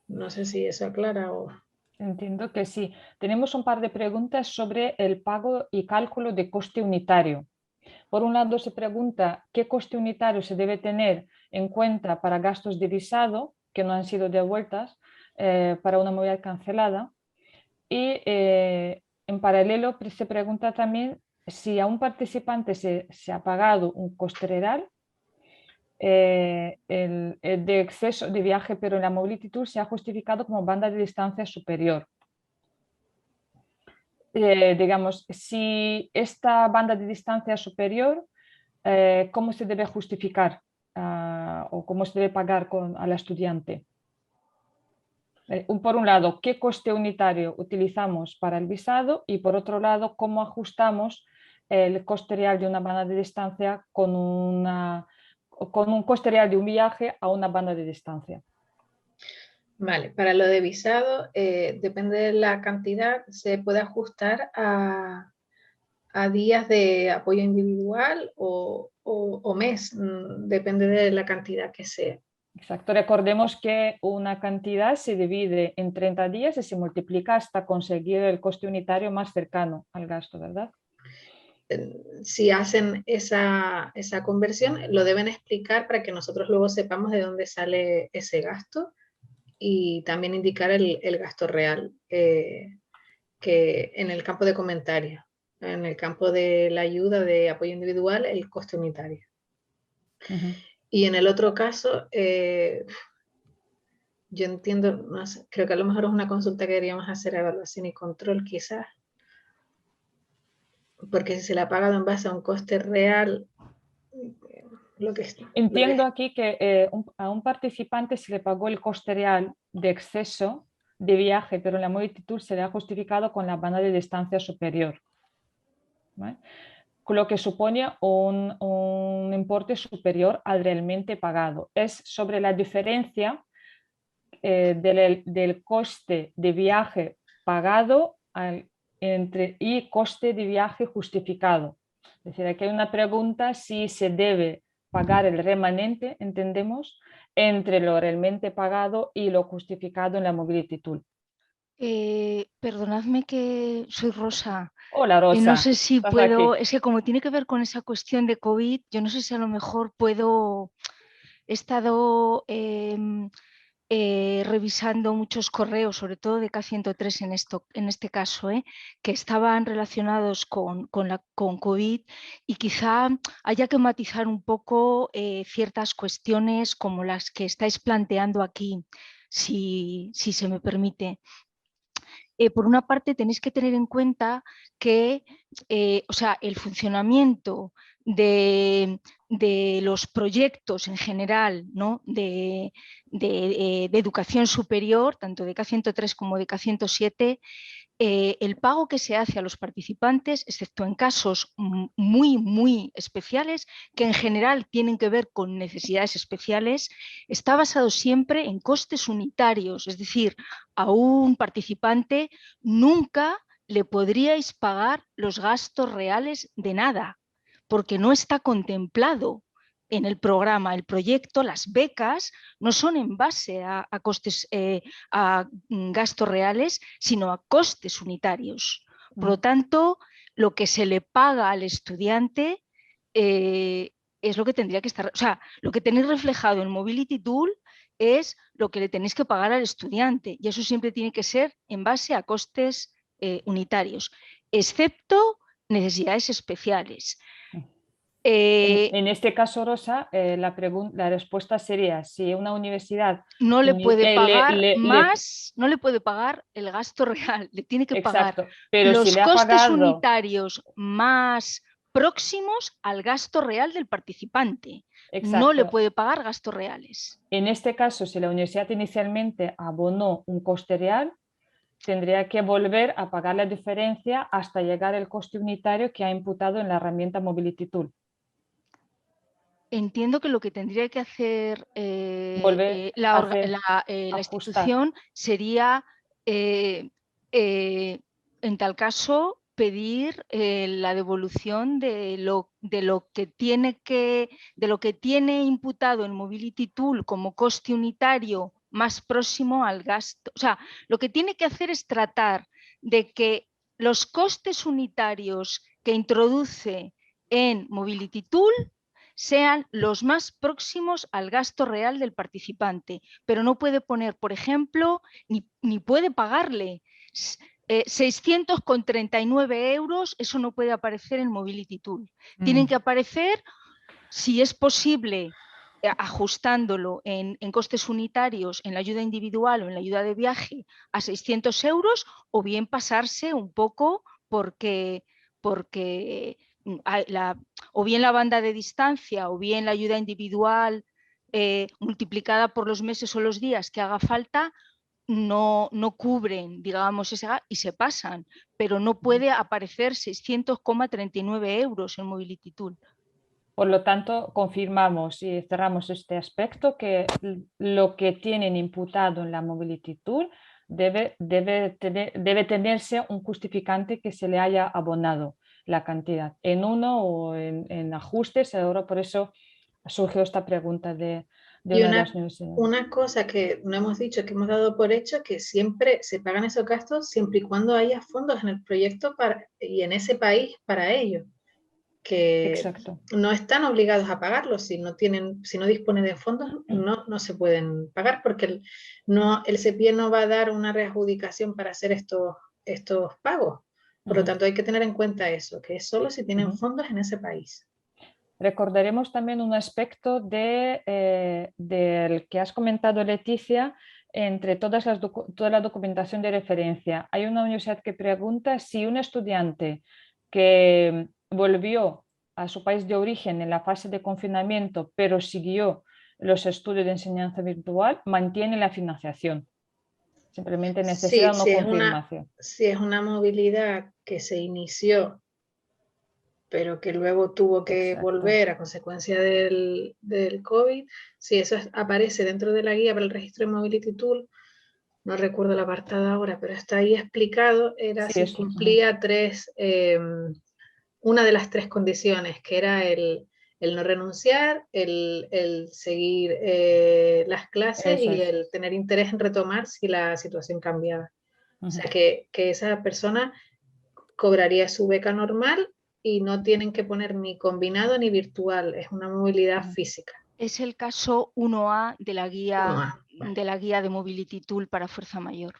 No sé si eso aclara o... Entiendo que sí. Tenemos un par de preguntas sobre el pago y cálculo de coste unitario. Por un lado, se pregunta qué coste unitario se debe tener en cuenta para gastos de visado que no han sido devueltas para una movilidad cancelada. Y en paralelo, se pregunta también si a un participante se ha pagado un coste real el de exceso de viaje, pero en la Mobility Tour se ha justificado como banda de distancia superior. Digamos, si esta banda de distancia superior, ¿cómo se debe justificar o cómo se debe pagar al estudiante? Por un lado, ¿qué coste unitario utilizamos para el visado? Y por otro lado, ¿cómo ajustamos el coste real de una banda de distancia con un coste real de un viaje a una banda de distancia? Vale, para lo de visado, depende de la cantidad, se puede ajustar a días de apoyo individual o mes, depende de la cantidad que sea. Exacto, recordemos que una cantidad se divide en 30 días y se multiplica hasta conseguir el coste unitario más cercano al gasto, ¿verdad? Si hacen esa conversión, lo deben explicar para que nosotros luego sepamos de dónde sale ese gasto y también indicar el gasto real que en el campo de comentarios, en el campo de la ayuda de apoyo individual, el coste unitario. Y en el otro caso, yo entiendo, no sé, creo que a lo mejor es una consulta que deberíamos hacer, evaluación y control quizás, porque si se la ha pagado en base a un coste real, Entiendo aquí que a un participante se le pagó el coste real de exceso de viaje, pero en la multitud se le ha justificado con la banda de distancia superior, ¿vale? Lo que supone un importe superior al realmente pagado. Es sobre la diferencia del coste de viaje pagado y coste de viaje justificado. Es decir, aquí hay una pregunta si se debe pagar el remanente, entendemos, entre lo realmente pagado y lo justificado en la Mobility Tool. Perdonadme que soy Rosa. Hola Rosa. No sé si puedo, aquí? es que como tiene que ver con esa cuestión de COVID, yo no sé si a lo mejor puedo, he estado revisando muchos correos, sobre todo de K103 en este caso, que estaban relacionados con COVID y quizá haya que matizar un poco ciertas cuestiones como las que estáis planteando aquí, si se me permite. Por una parte, tenéis que tener en cuenta que el funcionamiento de los proyectos en general, ¿no? de educación superior, tanto de K103 como de K107, el pago que se hace a los participantes, excepto en casos muy, muy especiales, que en general tienen que ver con necesidades especiales, está basado siempre en costes unitarios, es decir, a un participante nunca le podríais pagar los gastos reales de nada, porque no está contemplado en el programa, el proyecto, las becas no son en base a costes, a gastos reales, sino a costes unitarios. Por lo tanto, lo que se le paga al estudiante es lo que tendría que estar, o sea, lo que tenéis reflejado en Mobility Tool es lo que le tenéis que pagar al estudiante y eso siempre tiene que ser en base a costes unitarios, excepto necesidades especiales. En este caso, Rosa, la respuesta sería si una universidad no le puede pagar más, no le puede pagar el gasto real, le tiene que exacto, pagar pero los si le ha costes pagado unitarios más próximos al gasto real del participante. exacto. No le puede pagar gastos reales. En este caso, si la universidad inicialmente abonó un coste real, tendría que volver a pagar la diferencia hasta llegar al coste unitario que ha imputado en la herramienta Mobility Tool. Entiendo que lo que tendría que hacer la institución sería, en tal caso, pedir la devolución de lo que tiene imputado en Mobility Tool como coste unitario más próximo al gasto. O sea, lo que tiene que hacer es tratar de que los costes unitarios que introduce en Mobility Tool sean los más próximos al gasto real del participante, pero no puede poner, por ejemplo, ni puede pagarle 600,39 euros, eso no puede aparecer en Mobility Tool. Tienen que aparecer, si es posible, ajustándolo en costes unitarios, en la ayuda individual o en la ayuda de viaje a 600 euros, o bien pasarse un poco porque o bien la banda de distancia o bien la ayuda individual multiplicada por los meses o los días que haga falta no cubren, digamos, y se pasan, pero no puede aparecer 600,39 euros en Mobility Tool. Por lo tanto, confirmamos y cerramos este aspecto que lo que tienen imputado en la Mobility Tool debe tenerse un justificante que se le haya abonado. la cantidad en uno o en ajustes. Ahora por eso surgió esta pregunta de Y una de las universidades. una cosa que no hemos dicho, que hemos dado por hecho, que siempre se pagan esos gastos siempre y cuando haya fondos en el proyecto y en ese país para ello, que Exacto. no están obligados a pagarlos. Si no disponen de fondos, no se pueden pagar, porque el CEPIE no va a dar una readjudicación para hacer estos pagos. Por lo tanto, hay que tener en cuenta eso, que es solo si tienen fondos en ese país. Recordaremos también un aspecto del que has comentado, Leticia, entre toda la documentación de referencia. Hay una universidad que pregunta si un estudiante que volvió a su país de origen en la fase de confinamiento, pero siguió los estudios de enseñanza virtual, mantiene la financiación. Simplemente necesita una confirmación. Si es una movilidad que se inició pero que luego tuvo que volver a consecuencia del COVID, si eso aparece dentro de la guía para el registro de Mobility Tool, no recuerdo el apartado ahora, pero está ahí explicado, era si cumplía una de las 3 condiciones, que era el no renunciar, el seguir las clases y el tener interés en retomar si la situación cambiaba. O sea, que esa persona cobraría su beca normal y no tienen que poner ni combinado ni virtual, es una movilidad física. Es el caso 1A de la guía, 1A, de la guía de Mobility Tool para fuerza mayor.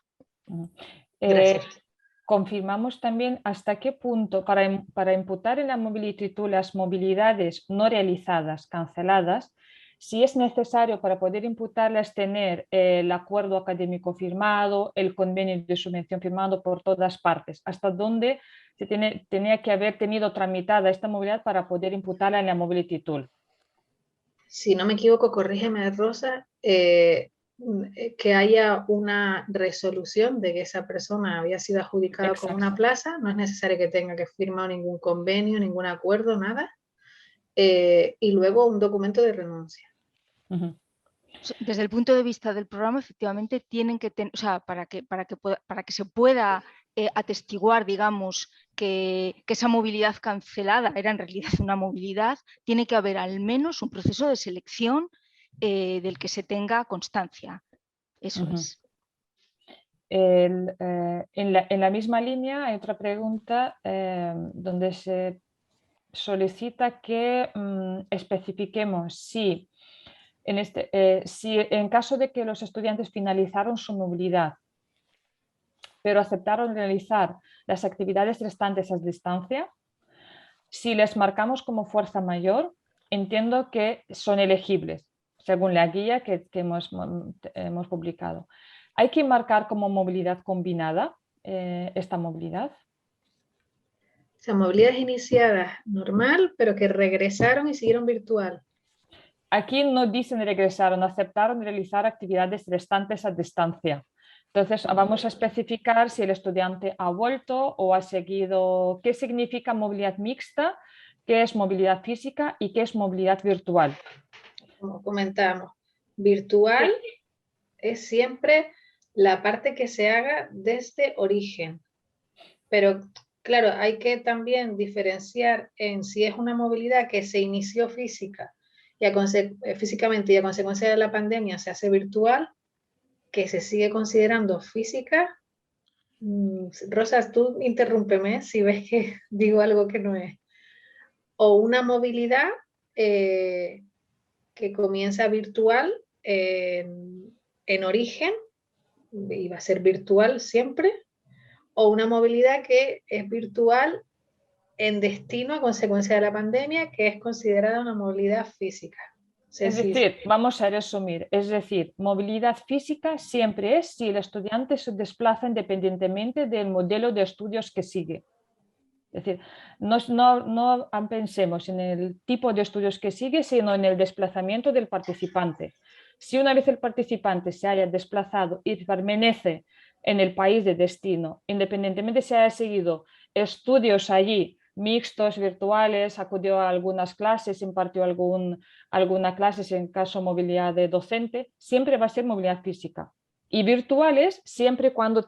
Gracias. Confirmamos también hasta qué punto para imputar en la Mobility Tool las movilidades no realizadas, canceladas, si es necesario para poder imputarlas tener el acuerdo académico firmado, el convenio de subvención firmado por todas partes, hasta dónde se tenía que haber tenido tramitada esta movilidad para poder imputarla en la Mobility Tool. Si no me equivoco, corrígeme, Rosa, que haya una resolución de que esa persona había sido adjudicada con una plaza, no es necesario que tenga que firmar ningún convenio, ningún acuerdo, nada, y luego un documento de renuncia. Desde el punto de vista del programa, efectivamente, tienen que tener, o sea, para que se pueda atestiguar, digamos, que esa movilidad cancelada era en realidad una movilidad, tiene que haber al menos un proceso de selección del que se tenga constancia. Eso es. En la misma línea hay otra pregunta donde se solicita que especifiquemos si en caso de que los estudiantes finalizaron su movilidad, pero aceptaron realizar las actividades restantes a distancia, si les marcamos como fuerza mayor, entiendo que son elegibles, según la guía que hemos publicado. ¿Hay que marcar como movilidad combinada esta movilidad? O sea, movilidades iniciadas normal, pero que regresaron y siguieron virtual. Aquí no dicen regresaron, aceptaron realizar actividades restantes a distancia. Entonces vamos a especificar si el estudiante ha vuelto o ha seguido, qué significa movilidad mixta, qué es movilidad física y qué es movilidad virtual. Como comentamos, virtual es siempre la parte que se haga desde origen. Pero claro, hay que también diferenciar en si es una movilidad que se inició físicamente y a consecuencia de la pandemia se hace virtual, que se sigue considerando física. Rosa, tú interrúmpeme si ves que digo algo que no es. O una movilidad que comienza virtual en origen, y va a ser virtual siempre, o una movilidad que es virtual en destino a consecuencia de la pandemia, que es considerada una movilidad física. Es decir, vamos a resumir, es decir, movilidad física siempre es si el estudiante se desplaza independientemente del modelo de estudios que sigue. Es decir, no pensemos en el tipo de estudios que sigue, sino en el desplazamiento del participante. Si una vez el participante se haya desplazado y permanece en el país de destino, independientemente si haya seguido estudios allí, mixtos, virtuales, acudió a algunas clases, impartió alguna clase, en caso de movilidad de docente, siempre va a ser movilidad física. Y virtuales siempre cuando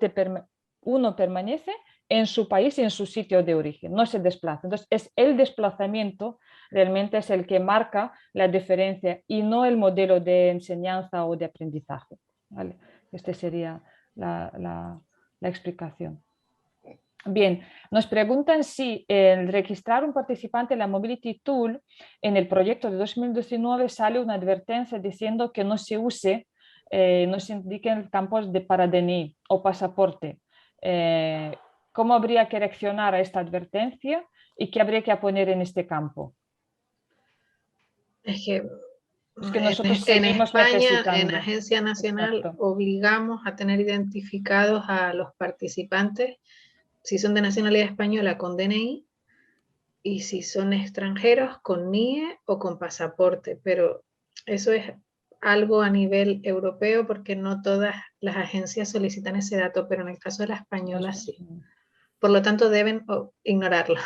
uno permanece en su país y en su sitio de origen, no se desplaza. Entonces, es el desplazamiento realmente es el que marca la diferencia y no el modelo de enseñanza o de aprendizaje. ¿Vale? Esta sería la explicación. Bien, nos preguntan si el registrar un participante en la Mobility Tool en el proyecto de 2019 sale una advertencia diciendo que no se use, no se indiquen campos para DNI o pasaporte. ¿Cómo habría que reaccionar a esta advertencia y qué habría que poner en este campo? Es que Es que nosotros en seguimos España, en necesitando. Agencia Nacional, Exacto. obligamos a tener identificados a los participantes, si son de nacionalidad española, con DNI, y si son extranjeros, con NIE o con pasaporte. Pero eso es algo a nivel europeo porque no todas las agencias solicitan ese dato, pero en el caso de la española sí. Por lo tanto, deben ignorarlo.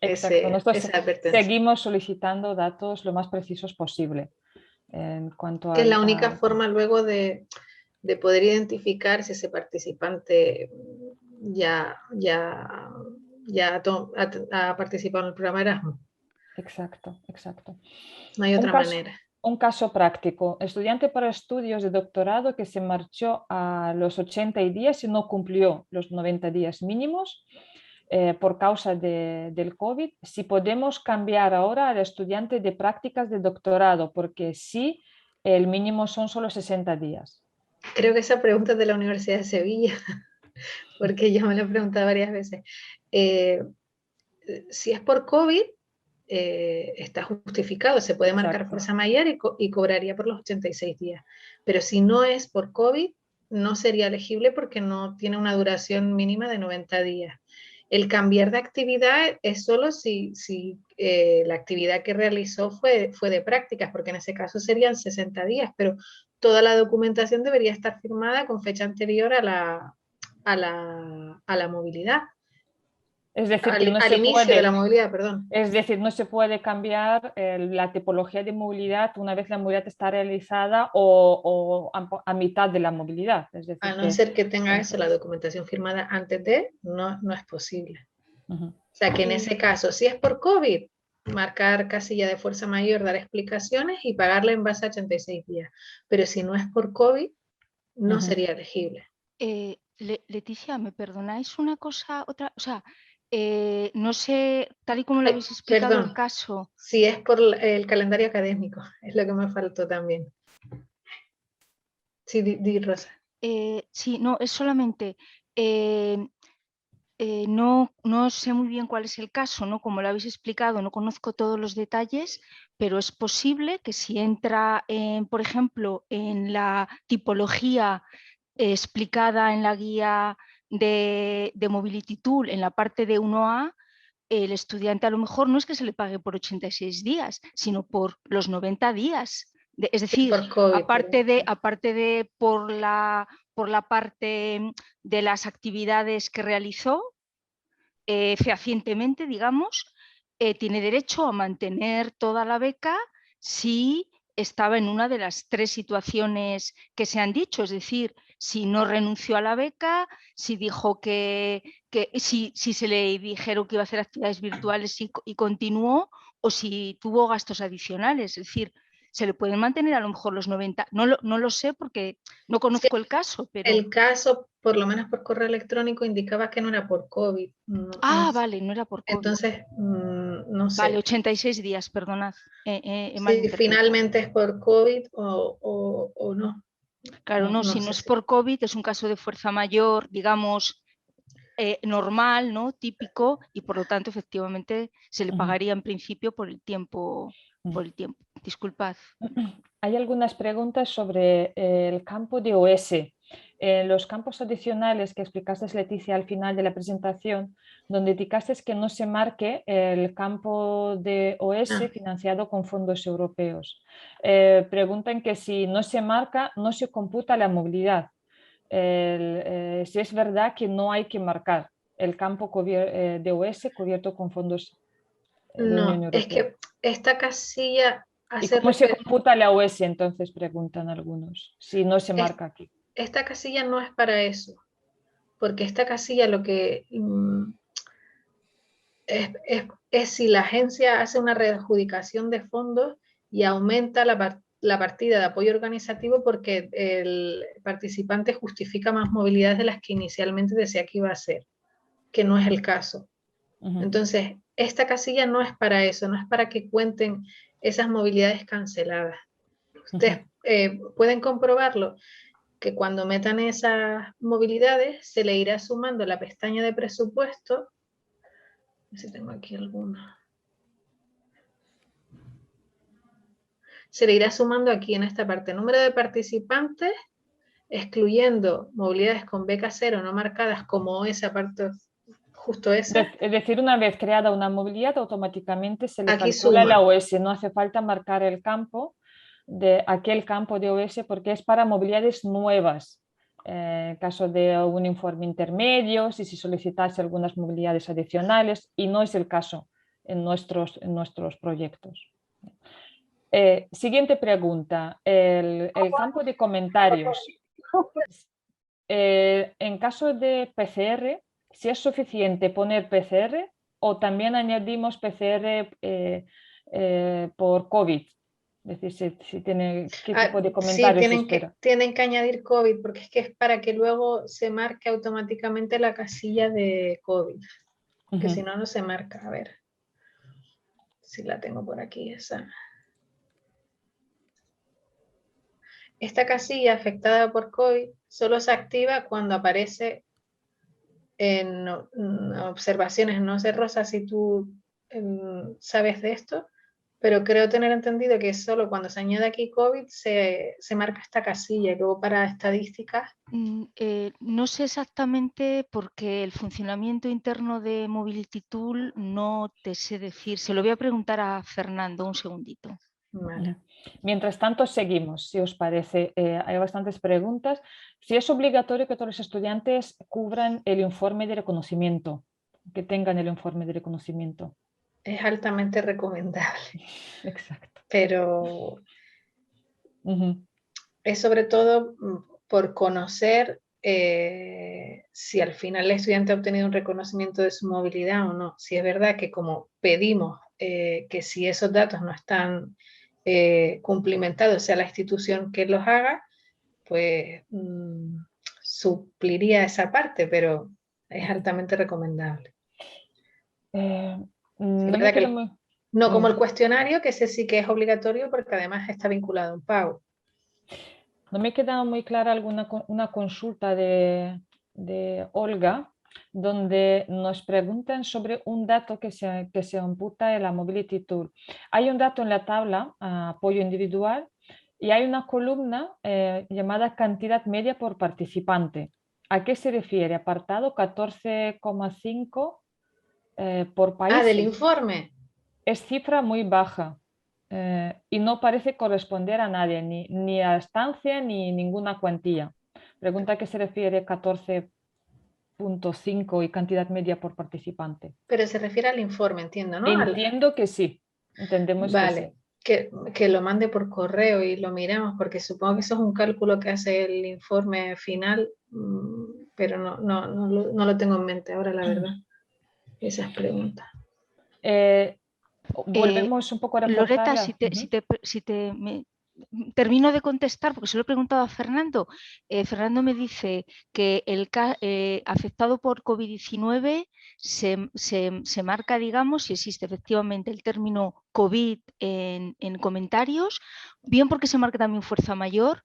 Exacto. Nosotros Esa advertencia. seguimos solicitando datos lo más precisos posible en cuanto que es la única forma luego de poder identificar si ese participante ya ha participado en el programa Erasmus. Exacto, exacto. No hay otra manera. Un caso práctico. Estudiante para estudios de doctorado que se marchó a los 80 días y no cumplió los 90 días mínimos por causa del COVID. Si podemos cambiar ahora al estudiante de prácticas de doctorado, porque sí, el mínimo son solo 60 días. Creo que esa pregunta es de la Universidad de Sevilla, porque yo me la he preguntado varias veces. Si es por COVID, está justificado, se puede marcar Exacto. fuerza mayor y cobraría por los 86 días. Pero si no es por COVID, no sería elegible porque no tiene una duración mínima de 90 días. El cambiar de actividad es solo si la actividad que realizó fue de prácticas, porque en ese caso serían 60 días, pero toda la documentación debería estar firmada con fecha anterior a la movilidad. Es decir, que no Al se inicio puede, de la movilidad, perdón. Es decir, no se puede cambiar la tipología de movilidad una vez la movilidad está realizada o a mitad de la movilidad. Es decir, A no ser que tenga eso, la documentación firmada antes de, no es posible. O sea que en ese caso, si es por COVID, marcar casilla de fuerza mayor, dar explicaciones y pagarle en base a 86 días. Pero si no es por COVID, no sería elegible. Leticia, ¿me perdonáis una cosa? Otra, o sea, no sé, tal y como lo habéis explicado Perdón, el caso. Si es por el calendario académico, es lo que me faltó también. Sí, di Rosa. Sí, no, es solamente, no sé muy bien cuál es el caso, ¿no? Como lo habéis explicado, no conozco todos los detalles, pero es posible que si entra, por ejemplo, en la tipología explicada en la guía de Mobility Tool, en la parte de 1A, el estudiante a lo mejor no es que se le pague por 86 días, sino por los 90 días. Es decir, por COVID, aparte de por la parte de las actividades que realizó fehacientemente, digamos, tiene derecho a mantener toda la beca si estaba en una de las 3 situaciones que se han dicho, es decir, si no renunció a la beca, si dijo si se le dijeron que iba a hacer actividades virtuales y continuó, o si tuvo gastos adicionales, es decir, se le pueden mantener a lo mejor los 90, no lo sé porque no conozco el caso, pero... El caso, por lo menos por correo electrónico, indicaba que no era por COVID. Vale, no era por COVID. Entonces, no sé. Vale, 86 días, perdonad. Si finalmente es por COVID o no. Claro, no, si no es por COVID, es un caso de fuerza mayor, digamos, normal, ¿no? Típico, y por lo tanto, efectivamente, se le pagaría en principio por el tiempo. Disculpad. Hay algunas preguntas sobre el campo de OS. Los campos adicionales que explicaste, Leticia, al final de la presentación, donde indicaste que no se marque el campo de OS financiado con fondos europeos. Preguntan que si no se marca, no se computa la movilidad. Si es verdad que no hay que marcar el campo de OS cubierto con fondos de Unión Europea. Es que esta casilla... ¿Y cómo se computa la OS entonces? Preguntan algunos, si no se marca aquí. Esta casilla no es para eso. porque esta casilla lo que es si la agencia hace una readjudicación de fondos y aumenta la partida de apoyo organizativo porque el participante justifica más movilidades de las que inicialmente decía que iba a hacer, que no es el caso. Entonces, esta casilla no es para eso, no es para que cuenten esas movilidades canceladas. Ustedes pueden comprobarlo, que cuando metan esas movilidades se le irá sumando la pestaña de presupuesto. A ver si tengo aquí alguna. Se le irá sumando aquí en esta parte número de participantes, excluyendo movilidades con beca cero no marcadas como esa parte, justo esa. Es decir, una vez creada una movilidad, automáticamente se le Aquí calcula suma. la OS. No hace falta marcar el campo de aquel campo de OS porque es para movilidades nuevas. En caso de un informe intermedio, si se solicitase algunas movilidades adicionales, y no es el caso en nuestros proyectos. Siguiente pregunta, el campo de comentarios. En caso de PCR, si es suficiente poner PCR o también añadimos PCR por COVID. Es decir, si tiene, ¿qué tipo de comentarios sí, espera? tienen que añadir COVID porque es que es para que luego se marque automáticamente la casilla de COVID. Que si no, no se marca. A ver si la tengo por aquí esa. Esta casilla afectada por COVID solo se activa cuando aparece en observaciones. No sé, Rosa, si tú sabes de esto, pero creo tener entendido que solo cuando se añade aquí COVID se marca esta casilla, y luego para estadísticas. No sé exactamente porque el funcionamiento interno de Mobility Tool no te sé decir. Se lo voy a preguntar a Fernando un segundito. Vale. Mientras tanto, seguimos, si os parece. Hay bastantes preguntas. Si es obligatorio que todos los estudiantes cubran el informe de reconocimiento, que tengan el informe de reconocimiento. Es altamente recomendable. Exacto. Pero es sobre todo por conocer si al final el estudiante ha obtenido un reconocimiento de su movilidad o no. Si es verdad que como pedimos que si esos datos no están cumplimentados, sea la institución que los haga, pues supliría esa parte, pero es altamente recomendable. No como el cuestionario, que ese sí que es obligatorio porque además está vinculado a un pago. No me queda muy clara una consulta de Olga, donde nos preguntan sobre un dato que se imputa en la Mobility Tool. Hay un dato en la tabla, apoyo individual, y hay una columna llamada cantidad media por participante. ¿A qué se refiere? Apartado 14,5 por país. Del informe. Es cifra muy baja. Y no parece corresponder a nadie, ni a estancia ni ninguna cuantía. Pregunta a qué se refiere 14,5 y cantidad media por participante. Pero se refiere al informe, entiendo, ¿no? Entiendo que sí. Entendemos vale, que sí. Que lo mande por correo y lo miramos, porque supongo que eso es un cálculo que hace el informe final, pero no lo tengo en mente ahora, la verdad. Esas preguntas. Volvemos un poco a reforzar. Loreta, termino de contestar porque se lo he preguntado a Fernando. Fernando me dice que el afectado por COVID-19 se marca, digamos, si existe efectivamente el término COVID en comentarios, bien porque se marca también fuerza mayor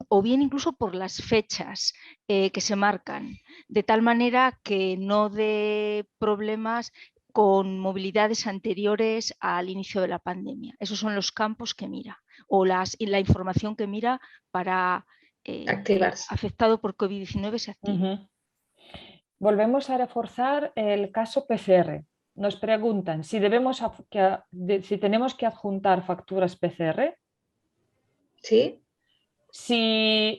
o bien incluso por las fechas que se marcan, de tal manera que no dé problemas con movilidades anteriores al inicio de la pandemia. Esos son los campos que mira o la información que mira para activarse. Afectado por COVID-19 se activa. Volvemos a reforzar el caso PCR. Nos preguntan si tenemos que adjuntar facturas PCR. Sí. Si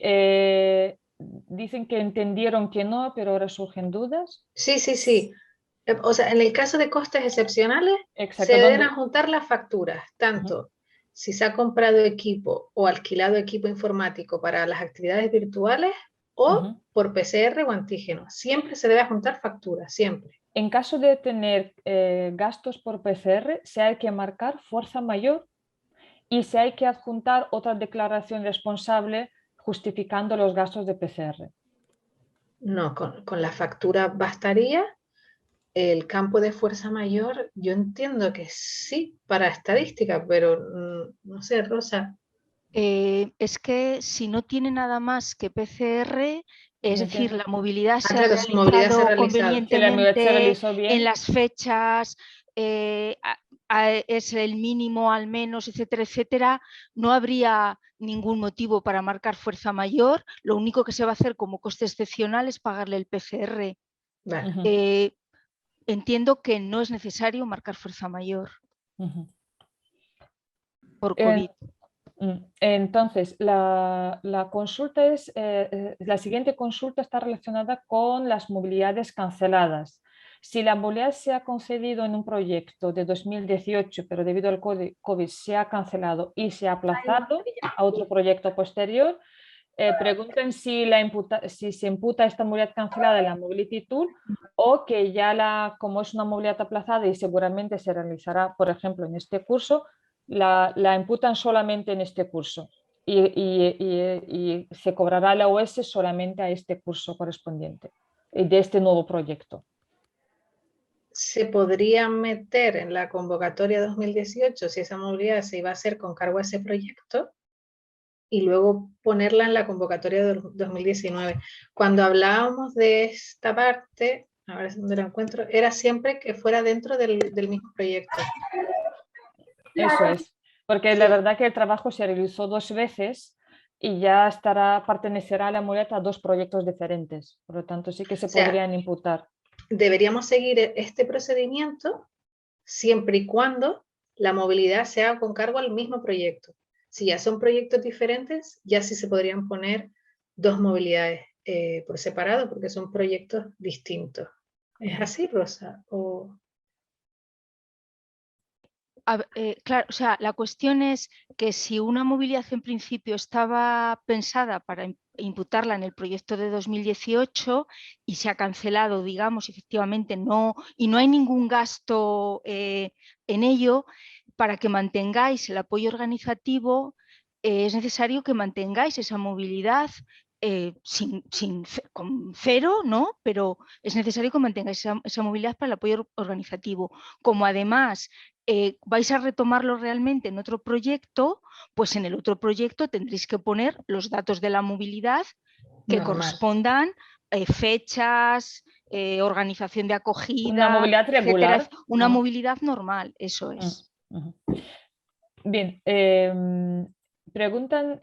dicen que entendieron que no, pero ahora surgen dudas. Sí. O sea, en el caso de costes excepcionales, se deben adjuntar las facturas, tanto si se ha comprado equipo o alquilado equipo informático para las actividades virtuales, o por PCR o antígeno. Siempre se debe juntar factura, siempre. En caso de tener gastos por PCR, se hay que marcar fuerza mayor y se hay que adjuntar otra declaración responsable justificando los gastos de PCR. No, con la factura bastaría. El campo de fuerza mayor, yo entiendo que sí, para estadística, pero no sé, Rosa. Es que si no tiene nada más que PCR, es No decir, tiene- la movilidad se ha Claro, su movilidad se ha realizado realizado. Si la movilidad se convenientemente realizó bien, en las fechas, es el mínimo al menos, etcétera, etcétera, no habría ningún motivo para marcar fuerza mayor. Lo único que se va a hacer como coste excepcional es pagarle el PCR. Vale. Entiendo que no es necesario marcar fuerza mayor por En- COVID. Entonces, la consulta es, la siguiente consulta está relacionada con las movilidades canceladas. Si la movilidad se ha concedido en un proyecto de 2018, pero debido al COVID se ha cancelado y se ha aplazado a otro proyecto posterior, pregunten si se imputa esta movilidad cancelada en la Mobility Tool o que ya como es una movilidad aplazada y seguramente se realizará, por ejemplo, en este curso, la imputan solamente en este curso y se cobrará la OS solamente a este curso correspondiente de este nuevo proyecto. Se podría meter en la convocatoria 2018 si esa movilidad se iba a hacer con cargo a ese proyecto y luego ponerla en la convocatoria de 2019. Cuando hablábamos de esta parte, a ver dónde la encuentro, era siempre que fuera dentro del mismo proyecto. Eso es, porque la verdad que el trabajo se realizó 2 veces y ya pertenecerá a la movilidad a 2 proyectos diferentes, por lo tanto sí que se podrían imputar. Deberíamos seguir este procedimiento siempre y cuando la movilidad sea con cargo al mismo proyecto. Si ya son proyectos diferentes, ya sí se podrían poner 2 movilidades por separado porque son proyectos distintos. ¿Es así, Rosa? Claro, o sea, la cuestión es que si una movilidad en principio estaba pensada para imputarla en el proyecto de 2018 y se ha cancelado, digamos, efectivamente y no hay ningún gasto en ello, para que mantengáis el apoyo organizativo es necesario que mantengáis esa movilidad con cero, ¿no? Pero es necesario que mantengáis esa movilidad para el apoyo organizativo. Como además vais a retomarlo realmente en otro proyecto, pues en el otro proyecto tendréis que poner los datos de la movilidad que correspondan, fechas, organización de acogida, una movilidad regular, etcétera, una movilidad normal, eso es. Bien, preguntan,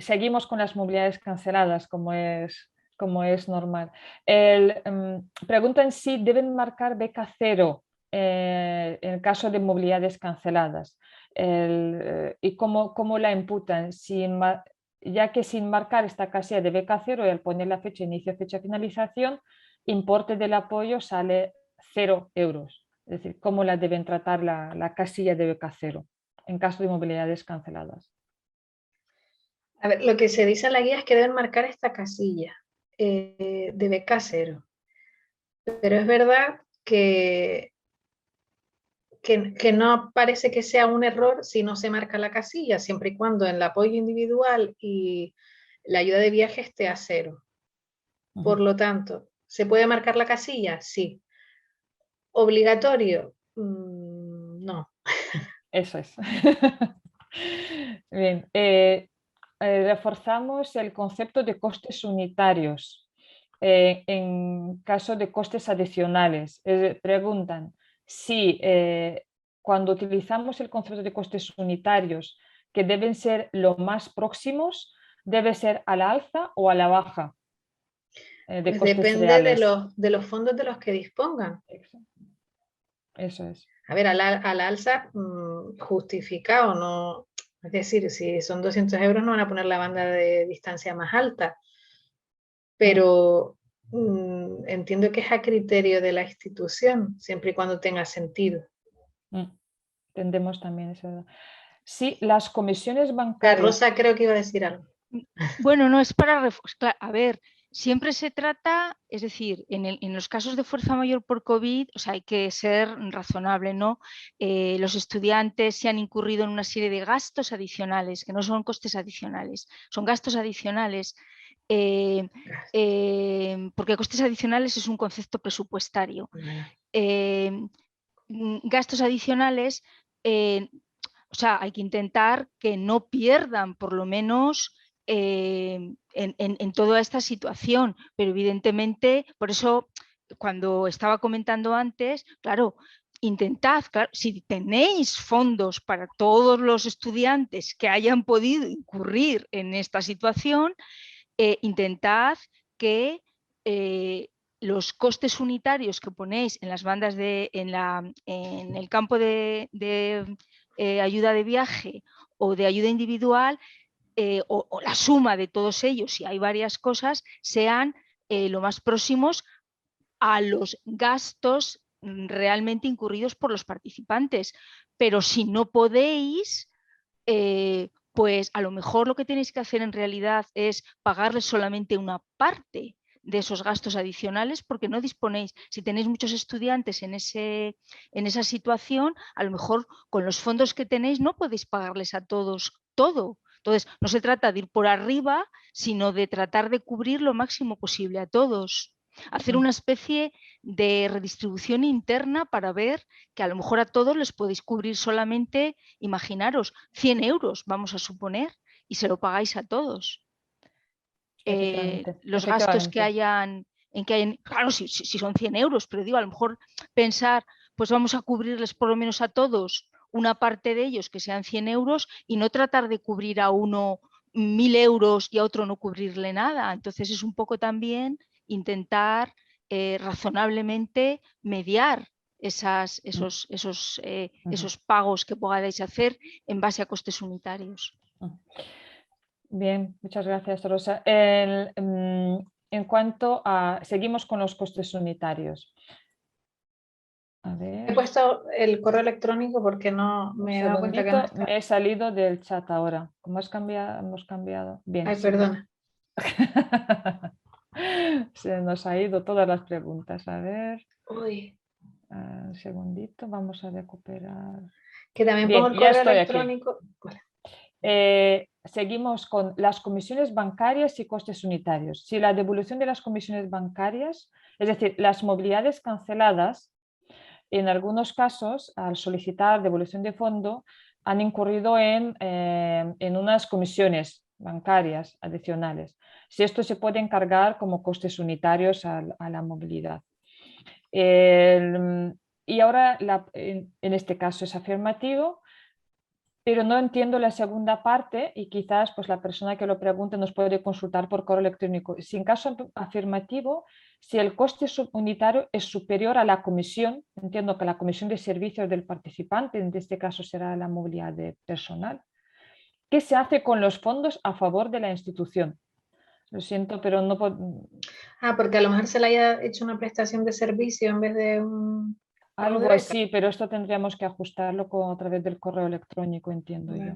seguimos con las movilidades canceladas, como es normal. Preguntan si deben marcar beca cero en el caso de movilidades canceladas y cómo la imputan, ya que sin marcar esta casilla de beca cero y al poner la fecha de inicio, fecha de finalización, importe del apoyo sale 0 euros. Es decir, cómo la deben tratar la casilla de beca cero en caso de movilidades canceladas. A ver, lo que se dice en la guía es que deben marcar esta casilla de beca cero. Pero es verdad que no parece que sea un error si no se marca la casilla, siempre y cuando en el apoyo individual y la ayuda de viaje esté a cero. Por lo tanto, ¿se puede marcar la casilla? Sí. ¿Obligatorio? No. Eso es. Bien. Reforzamos el concepto de costes unitarios en caso de costes adicionales. Preguntan si cuando utilizamos el concepto de costes unitarios, que deben ser lo más próximos, debe ser a la alza o a la baja de Pues costes depende reales. de los fondos de los que dispongan. Eso es. A ver, al alza justificado, no. Es decir, si son 200 euros no van a poner la banda de distancia más alta, pero entiendo que es a criterio de la institución, siempre y cuando tenga sentido. Entendemos también eso. Sí, las comisiones bancarias. Rosa creo que iba a decir algo. Bueno, no es para... A ver, siempre se trata, es decir, en los casos de fuerza mayor por COVID, o sea, hay que ser razonable, ¿no? Los estudiantes se han incurrido en una serie de gastos adicionales, que no son costes adicionales, son gastos adicionales, porque costes adicionales es un concepto presupuestario. Gastos adicionales, o sea, hay que intentar que no pierdan por lo menos en toda esta situación, pero evidentemente, por eso cuando estaba comentando antes, claro, intentad, claro, si tenéis fondos para todos los estudiantes que hayan podido incurrir en esta situación, intentad que los costes unitarios que ponéis en las bandas en el campo de ayuda de viaje o de ayuda individual, o la suma de todos ellos, si hay varias cosas, sean lo más próximos a los gastos realmente incurridos por los participantes. Pero si no podéis, pues a lo mejor lo que tenéis que hacer en realidad es pagarles solamente una parte de esos gastos adicionales, porque no disponéis, si tenéis muchos estudiantes en esa situación, a lo mejor con los fondos que tenéis no podéis pagarles a todos todo. Entonces, no se trata de ir por arriba, sino de tratar de cubrir lo máximo posible a todos. Hacer una especie de redistribución interna para ver que a lo mejor a todos les podéis cubrir solamente, imaginaros, 100 euros, vamos a suponer, y se lo pagáis a todos. Los gastos que hayan, claro, si son 100 euros, pero digo, a lo mejor pensar, pues vamos a cubrirles por lo menos a todos una parte de ellos que sean 100 euros y no tratar de cubrir a uno 1000 euros y a otro no cubrirle nada. Entonces es un poco también intentar razonablemente mediar esos pagos que podáis hacer en base a costes unitarios. Bien, muchas gracias, Rosa. En cuanto a... Seguimos con los costes unitarios. A ver. He puesto el correo electrónico porque no me he dado cuenta que no está. Me he salido del chat ahora. ¿Cómo hemos cambiado? Bien. Ay, perdona. Se nos ha ido todas las preguntas. A ver. Uy. Un segundito, vamos a recuperar. Que también pongo el correo electrónico. Seguimos con las comisiones bancarias y costes unitarios. Si la devolución de las comisiones bancarias, es decir, las movilidades canceladas, en algunos casos, al solicitar devolución de fondo, han incurrido en unas comisiones bancarias adicionales. Si esto se puede encargar como costes unitarios a la movilidad. Y ahora, en este caso es afirmativo, pero no entiendo la segunda parte y quizás pues, la persona que lo pregunte nos puede consultar por correo electrónico. Si en caso afirmativo, si el coste unitario es superior a la comisión, entiendo que la comisión de servicios del participante, en este caso será la movilidad de personal, ¿qué se hace con los fondos a favor de la institución? Lo siento, pero no puedo... porque a lo mejor se le haya hecho una prestación de servicio en vez de un... Algo así, pero esto tendríamos que ajustarlo a través del correo electrónico, entiendo yo.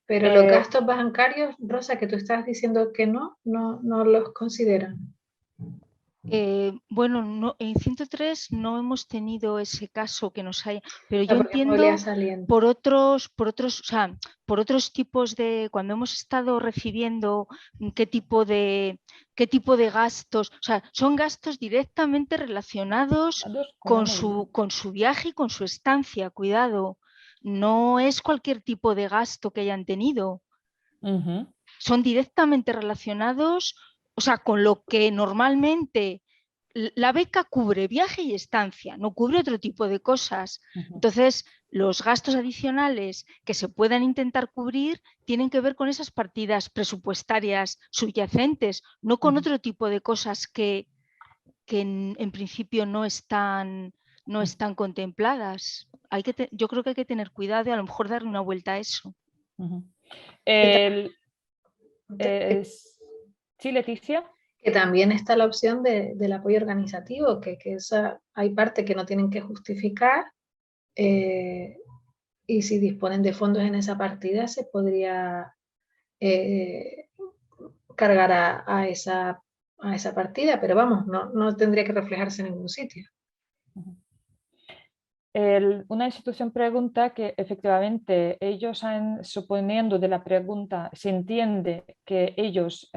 Pero los gastos bancarios, Rosa, que tú estabas diciendo que no los consideran. Bueno, no, en 103 no hemos tenido ese caso que nos haya, pero yo entiendo por otros, o sea, por otros tipos de, cuando hemos estado recibiendo qué tipo de gastos, o sea, son gastos directamente relacionados con su viaje y con su estancia, cuidado, no es cualquier tipo de gasto que hayan tenido, son directamente relacionados, o sea, con lo que normalmente la beca cubre viaje y estancia, no cubre otro tipo de cosas. Entonces, los gastos adicionales que se puedan intentar cubrir tienen que ver con esas partidas presupuestarias subyacentes, no con otro tipo de cosas que en principio no están contempladas. Yo creo que hay que tener cuidado y a lo mejor darle una vuelta a eso. Sí, Leticia. Que también está la opción del apoyo organizativo, que hay parte que no tienen que justificar y si disponen de fondos en esa partida se podría cargar a esa partida, pero vamos, no tendría que reflejarse en ningún sitio. Una institución pregunta que efectivamente ellos suponiendo de la pregunta, se entiende que ellos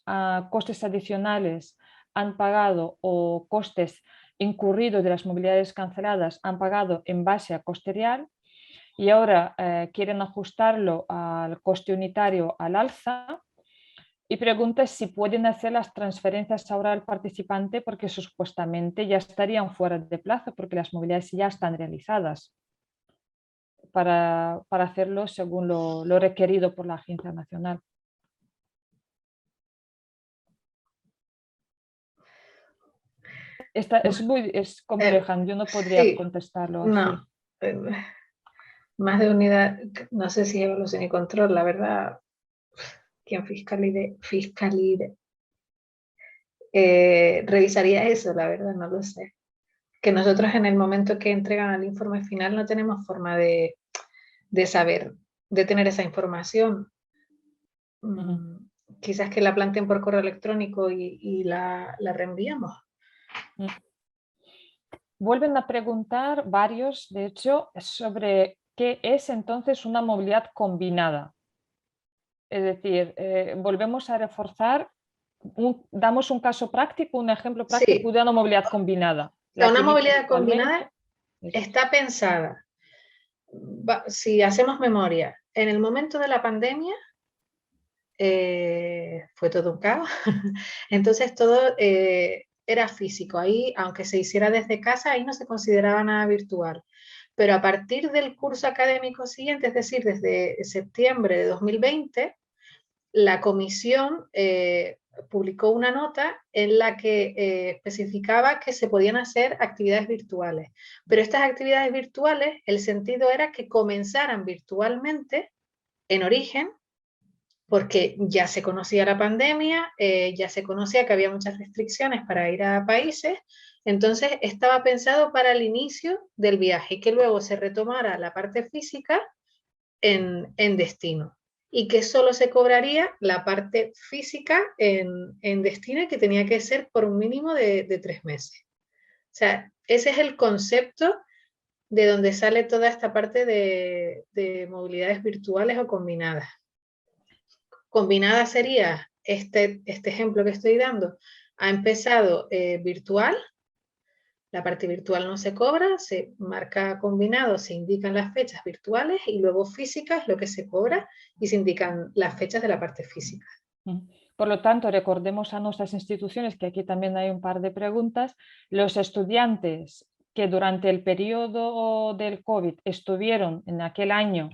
a costes adicionales han pagado o costes incurridos de las movilidades canceladas han pagado en base a coste real y ahora quieren ajustarlo al coste unitario al alza. Y pregunta si pueden hacer las transferencias ahora al participante porque supuestamente ya estarían fuera de plazo porque las movilidades ya están realizadas para hacerlo según lo requerido por la Agencia Nacional. Es compleja, yo no podría sí, contestarlo así. No, más de unidad, no sé si evaluación y control, la verdad, quien fiscalice, revisaría eso, la verdad, no lo sé. Que nosotros en el momento que entregan el informe final no tenemos forma de saber, de tener esa información. Quizás que la planteen por correo electrónico y la reenviamos. Vuelven a preguntar varios, de hecho, sobre qué es entonces una movilidad combinada. Es decir, volvemos a reforzar, damos un caso práctico, un ejemplo práctico Sí. de una movilidad combinada. Una movilidad combinada está pensada, si hacemos memoria, en el momento de la pandemia fue todo un caos, entonces todo era físico, ahí aunque se hiciera desde casa, ahí no se consideraba nada virtual. Pero a partir del curso académico siguiente, es decir, desde septiembre de 2020, la comisión publicó una nota en la que especificaba que se podían hacer actividades virtuales. Pero estas actividades virtuales, el sentido era que comenzaran virtualmente en origen, porque ya se conocía la pandemia, ya se conocía que había muchas restricciones para ir a países, entonces estaba pensado para el inicio del viaje y que luego se retomara la parte física en destino y que solo se cobraría la parte física en destino y que tenía que ser por un mínimo de 3 meses. O sea, ese es el concepto de donde sale toda esta parte de movilidades virtuales o combinadas. Combinada sería este ejemplo que estoy dando. Ha empezado virtual, la parte virtual no se cobra, se marca combinado, se indican las fechas virtuales y luego físicas, lo que se cobra y se indican las fechas de la parte física. Por lo tanto, recordemos a nuestras instituciones, que aquí también hay un par de preguntas, los estudiantes que durante el periodo del COVID estuvieron en aquel año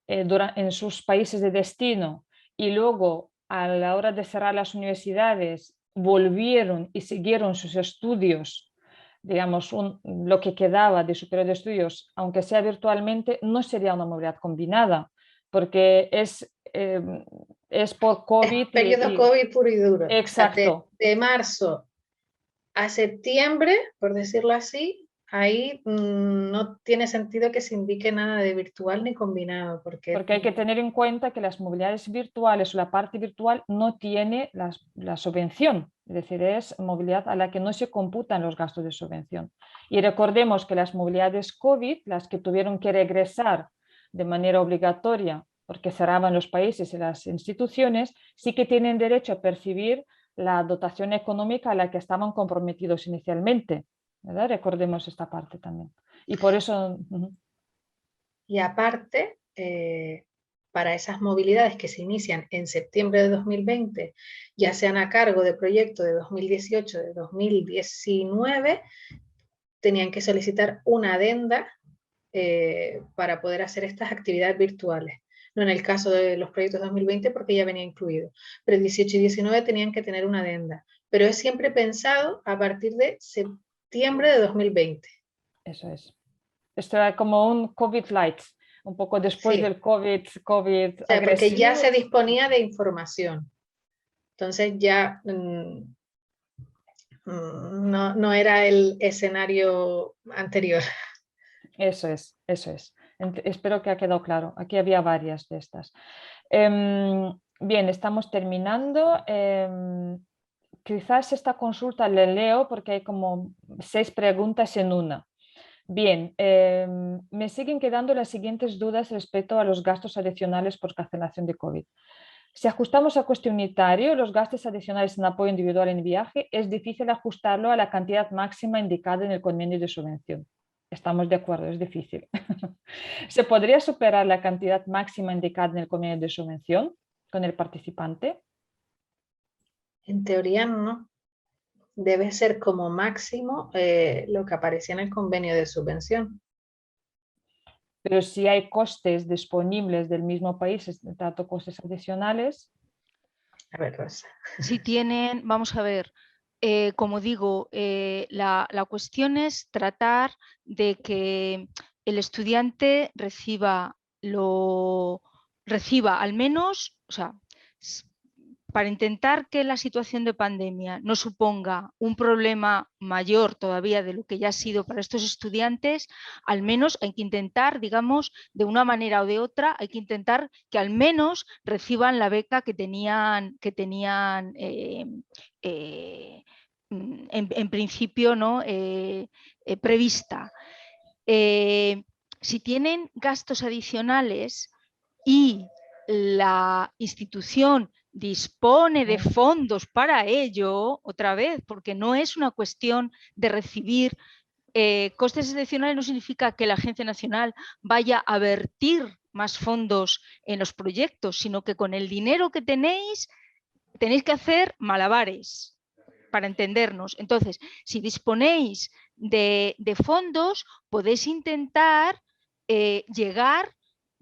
en sus países de destino y luego a la hora de cerrar las universidades volvieron y siguieron sus estudios, digamos, lo que quedaba de su periodo de estudios, aunque sea virtualmente, no sería una movilidad combinada, porque es por COVID. Es periodo COVID puro y duro. Exacto. O sea, de marzo a septiembre, por decirlo así, ahí no tiene sentido que se indique nada de virtual ni combinado. Porque hay que tener en cuenta que las movilidades virtuales o la parte virtual no tiene la subvención, es decir, es movilidad a la que no se computan los gastos de subvención. Y recordemos que las movilidades COVID, las que tuvieron que regresar de manera obligatoria porque cerraban los países y las instituciones, sí que tienen derecho a percibir la dotación económica a la que estaban comprometidos inicialmente, ¿verdad? Recordemos esta parte también. Y por eso... Y aparte, para esas movilidades que se inician en septiembre de 2020, ya sean a cargo de proyectos de 2018, de 2019, tenían que solicitar una adenda para poder hacer estas actividades virtuales. No en el caso de los proyectos 2020 porque ya venía incluido, pero 18 y 19 tenían que tener una adenda. Pero es siempre pensado a partir de septiembre de 2020. Eso es. Esto era como un COVID light, un poco después del COVID o sea, agresivo. Porque ya se disponía de información. Entonces ya no era el escenario anterior. Eso es, eso es. Espero que ha quedado claro. Aquí había varias de estas. Bien, estamos terminando. Quizás esta consulta le leo porque hay como 6 preguntas en una. Bien, me siguen quedando las siguientes dudas respecto a los gastos adicionales por cancelación de COVID. Si ajustamos al coste unitario, los gastos adicionales en apoyo individual en viaje, es difícil ajustarlo a la cantidad máxima indicada en el convenio de subvención. Estamos de acuerdo, es difícil. ¿Se podría superar la cantidad máxima indicada en el convenio de subvención con el participante? En teoría no. Debe ser como máximo lo que aparecía en el convenio de subvención. Pero si hay costes disponibles del mismo país, tanto costes adicionales. A ver, Rosa. Si tienen, vamos a ver, como digo, la cuestión es tratar de que el estudiante reciba al menos, o sea, para intentar que la situación de pandemia no suponga un problema mayor todavía de lo que ya ha sido para estos estudiantes, al menos hay que intentar, digamos, de una manera o de otra, hay que intentar que al menos reciban la beca que tenían en principio, ¿no? Prevista. Si tienen gastos adicionales y la institución dispone de fondos para ello, otra vez, porque no es una cuestión de recibir costes adicionales, no significa que la Agencia Nacional vaya a vertir más fondos en los proyectos, sino que con el dinero que tenéis que hacer malabares, para entendernos. Entonces, si disponéis de fondos, podéis intentar llegar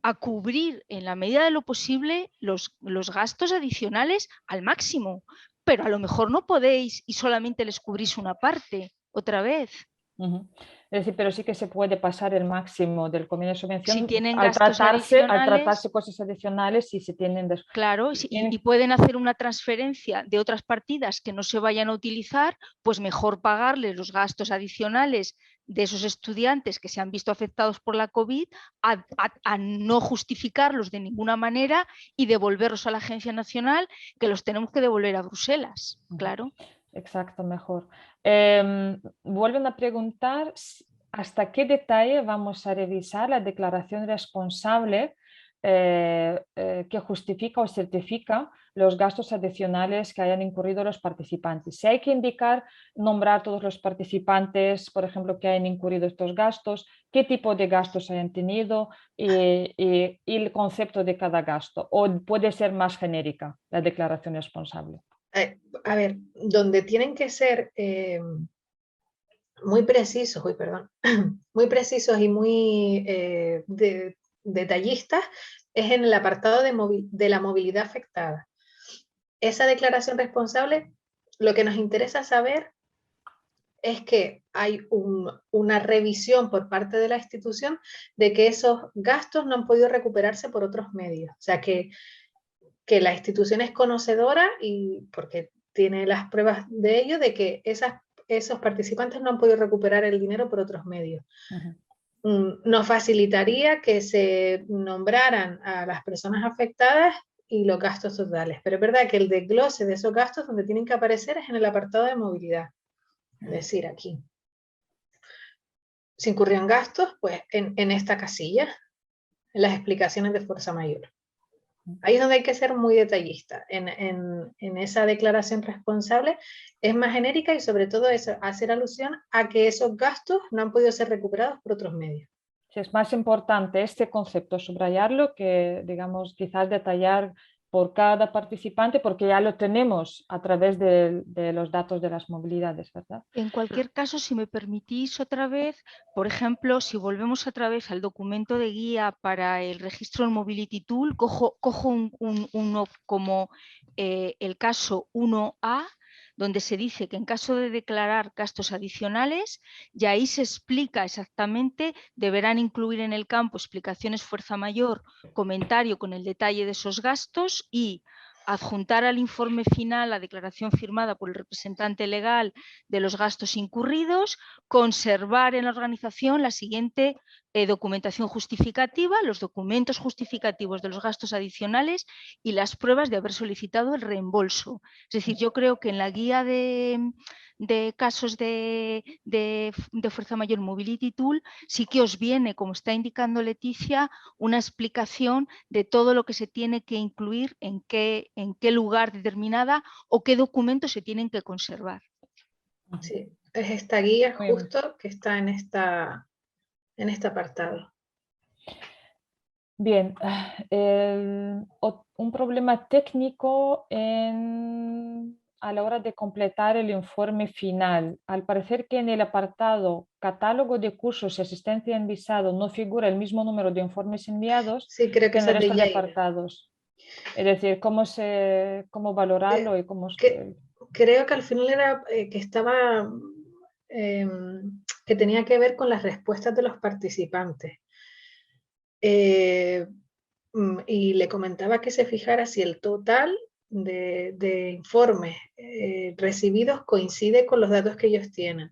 a cubrir en la medida de lo posible los gastos adicionales al máximo, pero a lo mejor no podéis y solamente les cubrís una parte otra vez. Es decir, pero sí que se puede pasar el máximo del convenio de subvención si tienen al gastos tratarse cosas adicionales y se tienen... Claro, y pueden hacer una transferencia de otras partidas que no se vayan a utilizar, pues mejor pagarles los gastos adicionales de esos estudiantes que se han visto afectados por la COVID a no justificarlos de ninguna manera y devolverlos a la Agencia Nacional, que los tenemos que devolver a Bruselas, claro. Exacto, mejor. Vuelven a preguntar hasta qué detalle vamos a revisar la declaración responsable que justifica o certifica los gastos adicionales que hayan incurrido los participantes. Si hay que indicar, nombrar todos los participantes, por ejemplo, que hayan incurrido estos gastos, qué tipo de gastos hayan tenido y el concepto de cada gasto, o puede ser más genérica la declaración responsable. A ver, donde tienen que ser muy precisos, muy precisos y muy detallistas es en el apartado de la movilidad afectada. Esa declaración responsable, lo que nos interesa saber es que hay una revisión por parte de la institución de que esos gastos no han podido recuperarse por otros medios. O sea, que la institución es conocedora y porque tiene las pruebas de ello, de que esos participantes no han podido recuperar el dinero por otros medios. Nos facilitaría que se nombraran a las personas afectadas y los gastos totales, pero es verdad que el desglose de esos gastos donde tienen que aparecer es en el apartado de movilidad. Es decir, aquí. Si incurrieron gastos, pues en esta casilla, en las explicaciones de fuerza mayor. Ahí es donde hay que ser muy detallista. En esa declaración responsable es más genérica y sobre todo es hacer alusión a que esos gastos no han podido ser recuperados por otros medios. Sí, es más importante este concepto, subrayarlo, que digamos quizás detallar por cada participante, porque ya lo tenemos a través de los datos de las movilidades, ¿verdad? En cualquier caso, si me permitís otra vez, por ejemplo, si volvemos otra vez al documento de guía para el registro del Mobility Tool, cojo uno como el caso 1A, donde se dice que en caso de declarar gastos adicionales, ya ahí se explica exactamente, deberán incluir en el campo explicaciones fuerza mayor, comentario con el detalle de esos gastos y adjuntar al informe final la declaración firmada por el representante legal de los gastos incurridos, conservar en la organización la siguiente documentación justificativa, los documentos justificativos de los gastos adicionales y las pruebas de haber solicitado el reembolso. Es decir, yo creo que en la guía de casos de fuerza mayor Mobility Tool sí que os viene, como está indicando Leticia, una explicación de todo lo que se tiene que incluir, en qué lugar determinada o qué documentos se tienen que conservar. Sí, es esta guía Muy bien. justo que está en este apartado. Bien, un problema técnico a la hora de completar el informe final. Al parecer que en el apartado catálogo de cursos y asistencia en visado no figura el mismo número de informes enviados Sí, creo que que en es el el de resto de Lleida. apartados. Es decir, cómo valorarlo y cómo... Creo que al final era que estaba, que tenía que ver con las respuestas de los participantes. Y le comentaba que se fijara si el total de informes recibidos coincide con los datos que ellos tienen.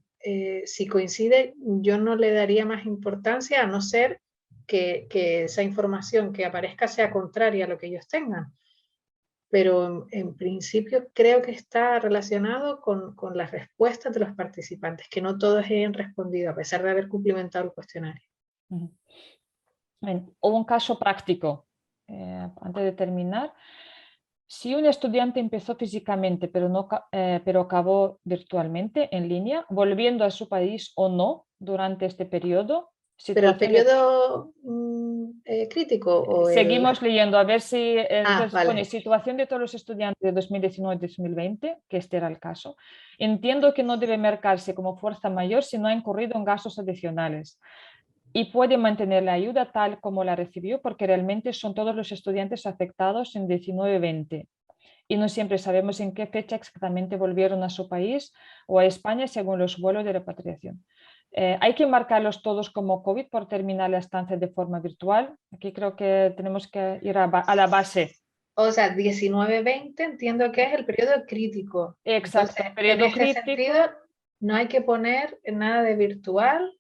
Si coincide, yo no le daría más importancia, a no ser que esa información que aparezca sea contraria a lo que ellos tengan. Pero en principio creo que está relacionado con las respuestas de los participantes, que no todos hayan respondido a pesar de haber cumplimentado el cuestionario. O un caso práctico, antes de terminar. Si un estudiante empezó físicamente pero acabó virtualmente en línea, volviendo a su país o no durante este periodo. ¿Pero el periodo crítico o seguimos leyendo a ver si vale. pone situación de todos los estudiantes de 2019-2020, que este era el caso. Entiendo que no debe marcarse como fuerza mayor si no ha incurrido en gastos adicionales y puede mantener la ayuda tal como la recibió porque realmente son todos los estudiantes afectados en 19-20 y no siempre sabemos en qué fecha exactamente volvieron a su país o a España según los vuelos de repatriación. Hay que marcarlos todos como COVID por terminar la estancia de forma virtual. Aquí creo que tenemos que ir a la base. O sea, 19-20 entiendo que es el periodo crítico. Exacto, Entonces, periodo en este crítico. sentido, no hay que poner nada de virtual,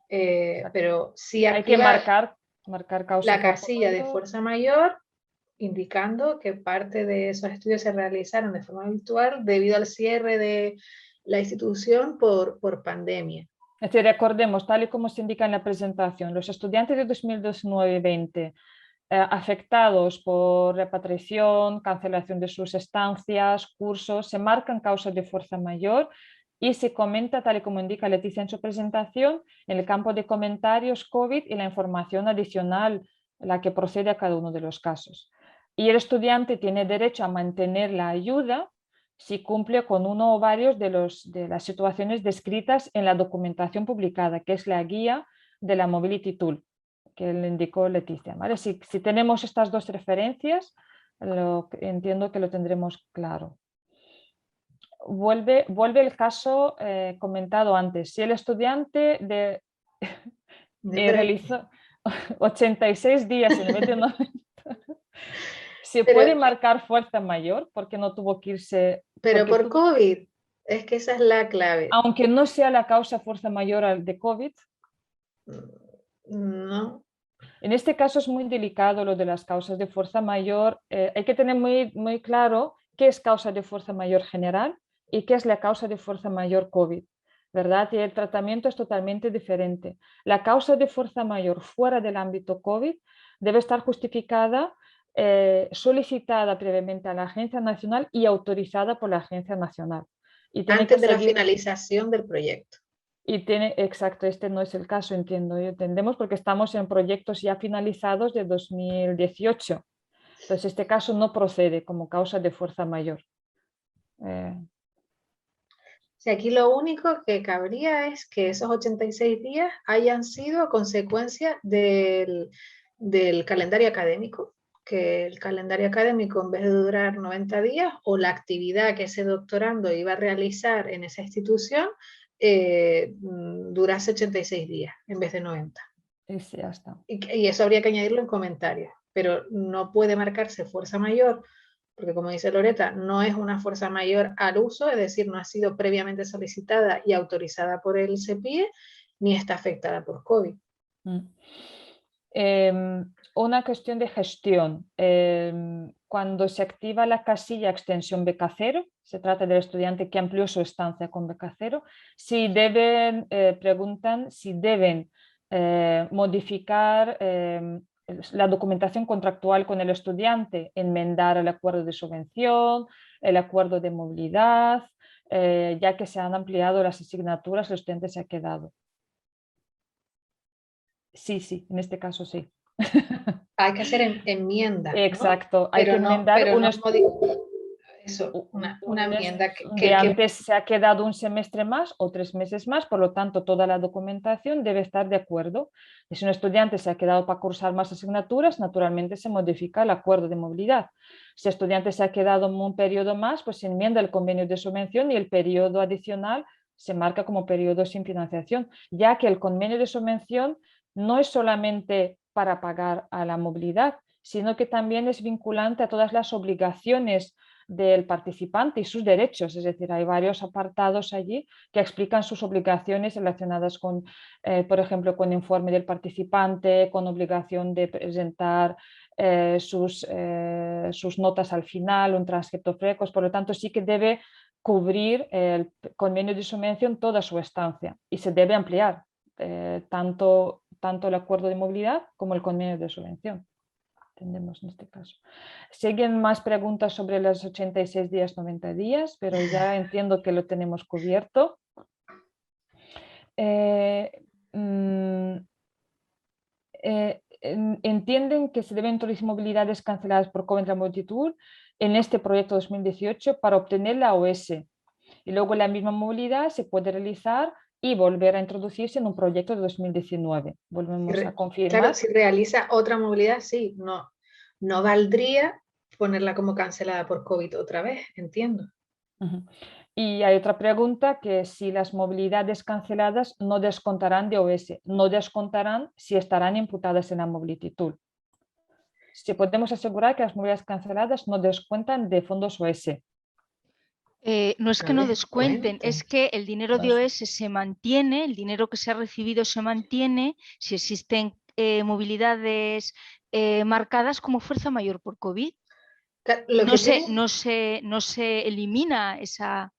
pero sí hay que activar marcar causa la casilla de mayor. fuerza mayor, indicando que parte de esos estudios se realizaron de forma virtual debido al cierre de la institución por pandemia. Es decir, recordemos, tal y como se indica en la presentación, los estudiantes de 2019-20 afectados por repatriación, cancelación de sus estancias, cursos, se marcan causas de fuerza mayor y se comenta, tal y como indica Leticia en su presentación, en el campo de comentarios COVID y la información adicional, la que procede a cada uno de los casos. Y el estudiante tiene derecho a mantener la ayuda si cumple con uno o varios de las situaciones descritas en la documentación publicada, que es la guía de la Mobility Tool, que le indicó Leticia. ¿Vale? Si tenemos estas dos referencias, entiendo que lo tendremos claro. Vuelve el caso comentado antes. Si el estudiante realizó 86 días en vez de 90, ¿se puede marcar fuerza mayor porque no tuvo que irse? Pero por COVID, es que esa es la clave. Aunque no sea la causa fuerza mayor de COVID. No. En este caso es muy delicado lo de las causas de fuerza mayor. Hay que tener muy claro qué es causa de fuerza mayor general y qué es la causa de fuerza mayor COVID, ¿verdad? Y el tratamiento es totalmente diferente. La causa de fuerza mayor fuera del ámbito COVID debe estar justificada, solicitada previamente a la Agencia Nacional y autorizada por la Agencia Nacional. Y tiene antes que de la seguir... finalización del proyecto. Y exacto, este no es el caso, entendemos, porque estamos en proyectos ya finalizados de 2018. Entonces, este caso no procede como causa de fuerza mayor. Sí, aquí lo único que cabría es que esos 86 días hayan sido consecuencia del calendario académico, que el calendario académico, en vez de durar 90 días, o la actividad que ese doctorando iba a realizar en esa institución, durase 86 días en vez de 90. Sí, ya está. Y eso habría que añadirlo en comentarios, pero no puede marcarse fuerza mayor porque como dice Loreta, no es una fuerza mayor al uso, es decir, no ha sido previamente solicitada y autorizada por el CEPIE, ni está afectada por COVID. Una cuestión de gestión. Cuando se activa la casilla extensión beca cero, se trata del estudiante que amplió su estancia con beca cero, si deben, preguntan si deben modificar la documentación contractual con el estudiante, enmendar el acuerdo de subvención, el acuerdo de movilidad, ya que se han ampliado las asignaturas, el estudiante se ha quedado. Sí, en este caso sí. Hay que hacer enmiendas, ¿no? Exacto, hay que enmendar una enmienda que antes se ha quedado un semestre más o 3 meses más, por lo tanto toda la documentación debe estar de acuerdo. Y si un estudiante se ha quedado para cursar más asignaturas, naturalmente se modifica el acuerdo de movilidad. Si el estudiante se ha quedado un periodo más, pues se enmienda el convenio de subvención y el periodo adicional se marca como periodo sin financiación, ya que el convenio de subvención no es solamente para pagar a la movilidad, sino que también es vinculante a todas las obligaciones del participante y sus derechos, es decir, hay varios apartados allí que explican sus obligaciones relacionadas con, por ejemplo, con informe del participante, con obligación de presentar sus notas al final, un transcripto FRECOS, por lo tanto sí que debe cubrir el convenio de subvención toda su estancia y se debe ampliar tanto el acuerdo de movilidad como el convenio de subvención. Entendemos en este caso. Siguen más preguntas sobre los 86 días, 90 días, pero ya entiendo que lo tenemos cubierto. Entienden que se deben introducir movilidades canceladas por COVID en la multitud en este proyecto 2018 para obtener la OS. Y luego la misma movilidad se puede realizar y volver a introducirse en un proyecto de 2019. Volvemos a confirmar. Claro, si realiza otra movilidad, sí, no valdría ponerla como cancelada por COVID otra vez, entiendo. Y hay otra pregunta que si las movilidades canceladas no descontarán de OS, no descontarán si estarán imputadas en la movilidad. Si podemos asegurar que las movilidades canceladas no descuentan de fondos OS. No es que no descuenten, es que el dinero de OS se mantiene, el dinero que se ha recibido se mantiene si existen movilidades marcadas como fuerza mayor por COVID. No se elimina esa...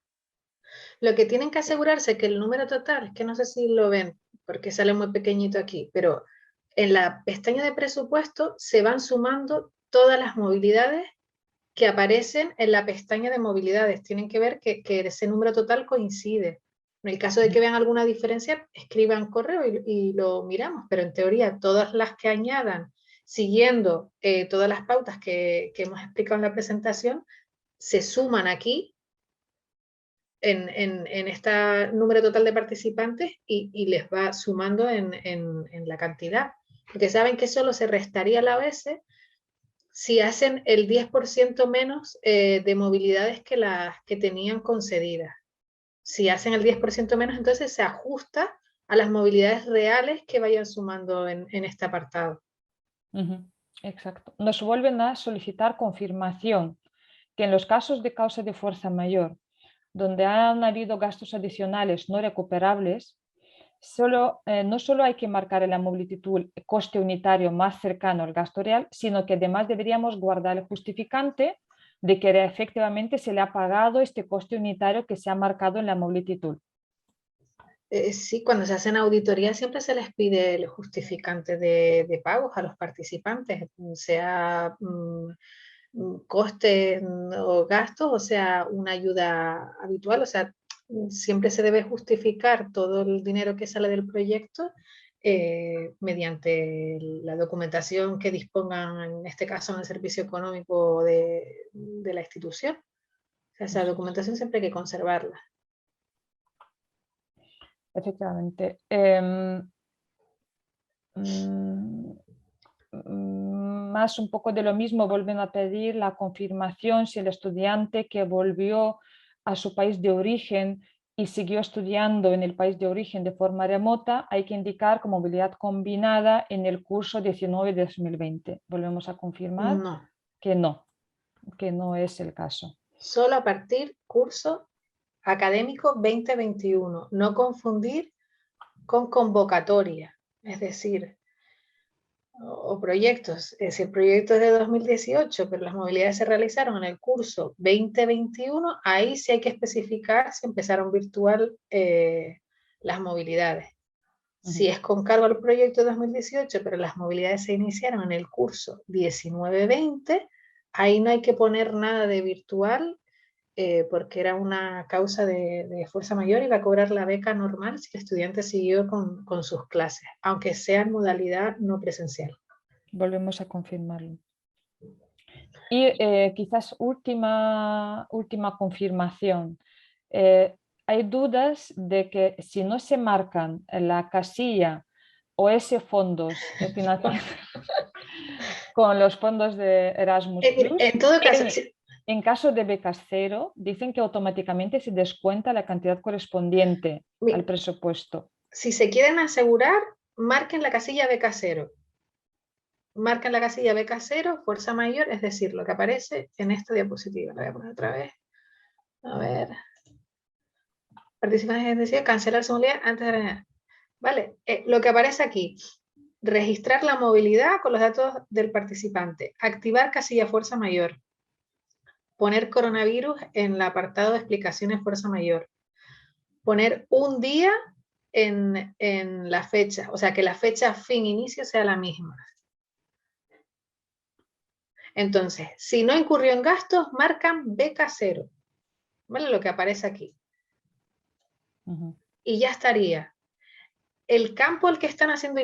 Lo que tienen que asegurarse es que el número total, es que no sé si lo ven, porque sale muy pequeñito aquí, pero en la pestaña de presupuesto se van sumando todas las movilidades que aparecen en la pestaña de movilidades. Tienen que ver que ese número total coincide. En el caso de que vean alguna diferencia, escriban correo y lo miramos, pero en teoría todas las que añadan, siguiendo todas las pautas que hemos explicado en la presentación, se suman aquí en este número total de participantes y les va sumando en la cantidad. Porque saben que solo se restaría la OS si hacen el 10% menos de movilidades que las que tenían concedidas. Si hacen el 10% menos, entonces se ajusta a las movilidades reales que vayan sumando en este apartado. Exacto. Nos vuelven a solicitar confirmación que en los casos de causa de fuerza mayor, donde han habido gastos adicionales no recuperables, no solo hay que marcar en la movilidad el coste unitario más cercano al gasto real, sino que además deberíamos guardar el justificante de que efectivamente se le ha pagado este coste unitario que se ha marcado en la movilidad. Sí, cuando se hacen auditorías siempre se les pide el justificante de pagos a los participantes, sea costes o gastos, o sea, una ayuda habitual, o sea, siempre se debe justificar todo el dinero que sale del proyecto mediante la documentación que dispongan, en este caso, en el servicio económico de la institución. O sea, esa documentación siempre hay que conservarla. Efectivamente. Más un poco de lo mismo, vuelven a pedir la confirmación si el estudiante que volvió a su país de origen y siguió estudiando en el país de origen de forma remota, hay que indicar como movilidad combinada en el curso 19-2020. Volvemos a confirmar que no. que no es el caso. Solo a partir curso académico 2021. No confundir con convocatoria, es decir, o proyectos. Si el proyecto es de 2018, pero las movilidades se realizaron en el curso 2021, ahí sí hay que especificar si empezaron virtual las movilidades. Si es con cargo al proyecto de 2018, pero las movilidades se iniciaron en el curso 19-20, ahí no hay que poner nada de virtual porque era una causa de fuerza mayor y va a cobrar la beca normal si el estudiante siguió con sus clases, aunque sea en modalidad no presencial. Volvemos a confirmarlo. Y quizás última confirmación. Hay dudas de que si no se marcan la casilla o ese fondos financiados con los fondos de Erasmus+, en todo caso, en caso de becas cero, dicen que automáticamente se descuenta la cantidad correspondiente al presupuesto. Si se quieren asegurar, marquen la casilla beca cero. Marcan la casilla beca cero, fuerza mayor, es decir, lo que aparece en esta diapositiva. La voy a poner otra vez. A ver. Participantes en decisión, cancelar su movilidad antes de la... Vale, lo que aparece aquí. Registrar la movilidad con los datos del participante. Activar casilla fuerza mayor. Poner coronavirus en el apartado de explicaciones fuerza mayor. Poner un día en la fecha, o sea, que la fecha fin-inicio sea la misma. Entonces, si no incurrió en gastos, marcan beca cero. ¿Vale? Lo que aparece aquí. Y ya estaría. El campo al que están haciendo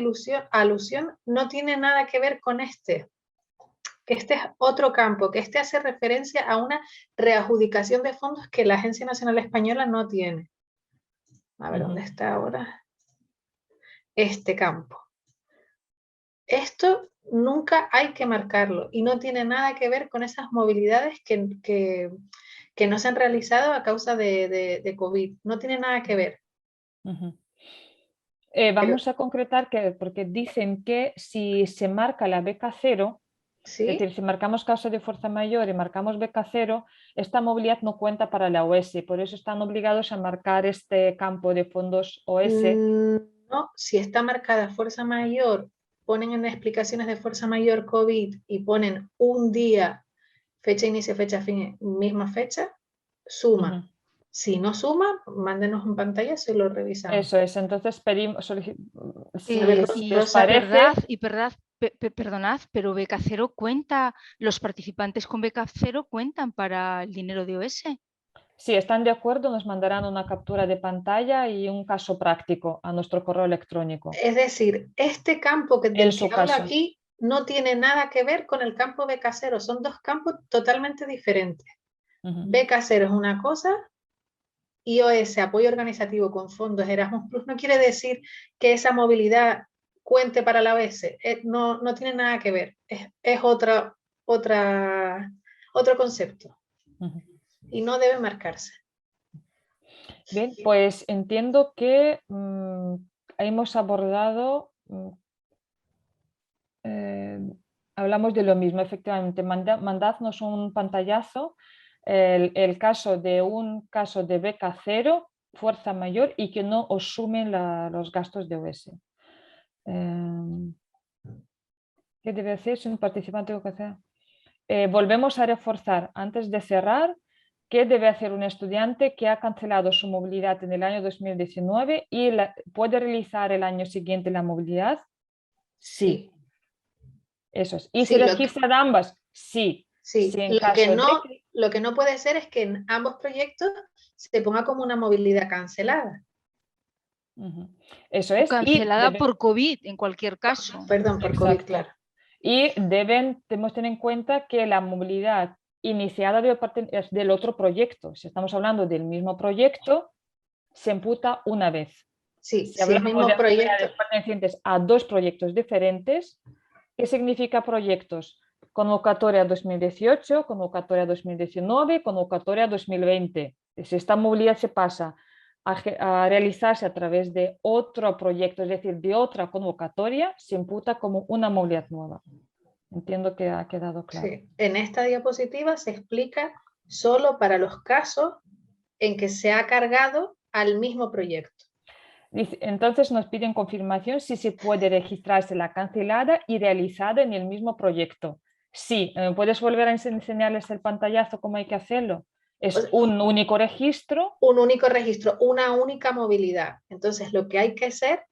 alusión no tiene nada que ver con este. Que este es otro campo, que este hace referencia a una readjudicación de fondos que la Agencia Nacional Española no tiene. A ver, ¿dónde está ahora? Este campo. Esto nunca hay que marcarlo y no tiene nada que ver con esas movilidades que no se han realizado a causa de COVID. No tiene nada que ver. Vamos a concretar que, porque dicen que si se marca la beca cero, ¿sí? Es decir, si marcamos caso de fuerza mayor y marcamos beca cero, esta movilidad no cuenta para la OS, por eso están obligados a marcar este campo de fondos OS. No, si está marcada fuerza mayor, ponen en explicaciones de fuerza mayor COVID y ponen un día, fecha inicio, fecha fin, misma fecha, suma. Si no suma, mándenos en pantalla y lo revisamos. Eso es, entonces pedimos, si os parece... Perdonad, pero beca cero cuenta, los participantes con beca cero cuentan para el dinero de OS. Si están de acuerdo, nos mandarán una captura de pantalla y un caso práctico a nuestro correo electrónico. Es decir, este campo del que habla aquí no tiene nada que ver con el campo beca cero, son dos campos totalmente diferentes. Beca cero es una cosa y OS, apoyo organizativo con fondos Erasmus Plus, no quiere decir que esa movilidad cuente para la OS, no tiene nada que ver, es otro concepto y no debe marcarse. Bien, pues entiendo que hemos abordado, hablamos de lo mismo, efectivamente, mandadnos un pantallazo, el caso de beca cero, fuerza mayor y que no os sumen los gastos de OS. ¿Qué debe hacer si un participante de educación? Volvemos a reforzar antes de cerrar. ¿Qué debe hacer un estudiante que ha cancelado su movilidad en el año 2019 y puede realizar el año siguiente la movilidad? Sí. Eso es. ¿Y si registra ambas? Sí. Sí. Lo que no puede ser es que en ambos proyectos se ponga como una movilidad cancelada. Eso es. Cancelada por COVID, en cualquier caso. Perdón, por COVID, claro. Y debemos tener en cuenta que la movilidad iniciada es del otro proyecto. Si estamos hablando del mismo proyecto, se imputa una vez. Sí, si hablamos mismo de proyecto pertenecientes a dos proyectos diferentes, ¿qué significa proyectos? Convocatoria 2018, convocatoria 2019, convocatoria 2020. Si esta movilidad se pasa a realizarse a través de otro proyecto, es decir, de otra convocatoria, se imputa como una movilidad nueva. Entiendo que ha quedado claro. Sí. En esta diapositiva se explica solo para los casos en que se ha cargado al mismo proyecto. Entonces nos piden confirmación si se puede registrarse la cancelada y realizada en el mismo proyecto. Sí, ¿puedes volver a enseñarles el pantallazo cómo hay que hacerlo? Es un único registro. Un único registro, una única movilidad. Entonces lo que hay que hacer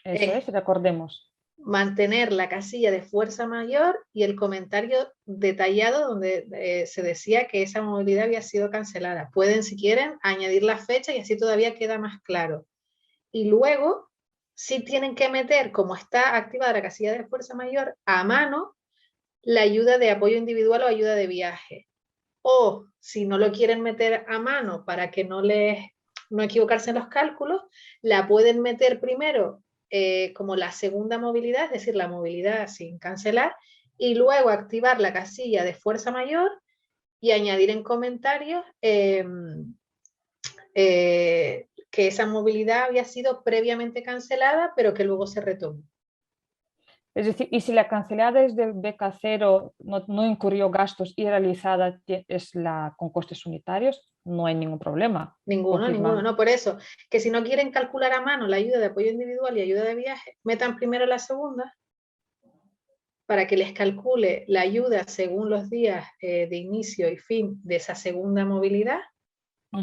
es, recordemos. Mantener la casilla de fuerza mayor y el comentario detallado donde se decía que esa movilidad había sido cancelada. Pueden, si quieren, añadir la fecha y así todavía queda más claro. Y luego, sí tienen que meter, como está activada la casilla de fuerza mayor, a mano la ayuda de apoyo individual o ayuda de viaje. O si no lo quieren meter a mano para que no equivocarse en los cálculos, la pueden meter primero como la segunda movilidad, es decir, la movilidad sin cancelar, y luego activar la casilla de fuerza mayor y añadir en comentarios que esa movilidad había sido previamente cancelada, pero que luego se retomó. Es decir, y si la cancelada es del BK0, no incurrió gastos y realizada es con costes unitarios, no hay ningún problema. Ninguno, no, por eso, que si no quieren calcular a mano la ayuda de apoyo individual y ayuda de viaje, metan primero la segunda para que les calcule la ayuda según los días de inicio y fin de esa segunda movilidad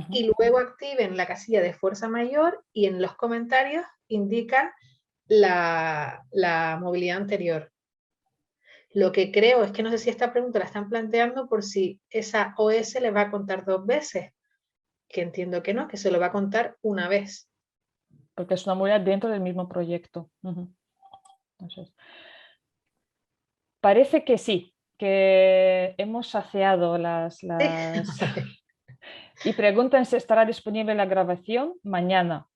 y luego activen la casilla de fuerza mayor y en los comentarios indican la movilidad anterior. Lo que creo es que no sé si esta pregunta la están planteando por si esa OS les va a contar 2 veces, que entiendo que no, que se lo va a contar una vez. Porque es una movilidad dentro del mismo proyecto. Entonces, parece que sí, que hemos saciado las... Y preguntan si estará disponible la grabación mañana.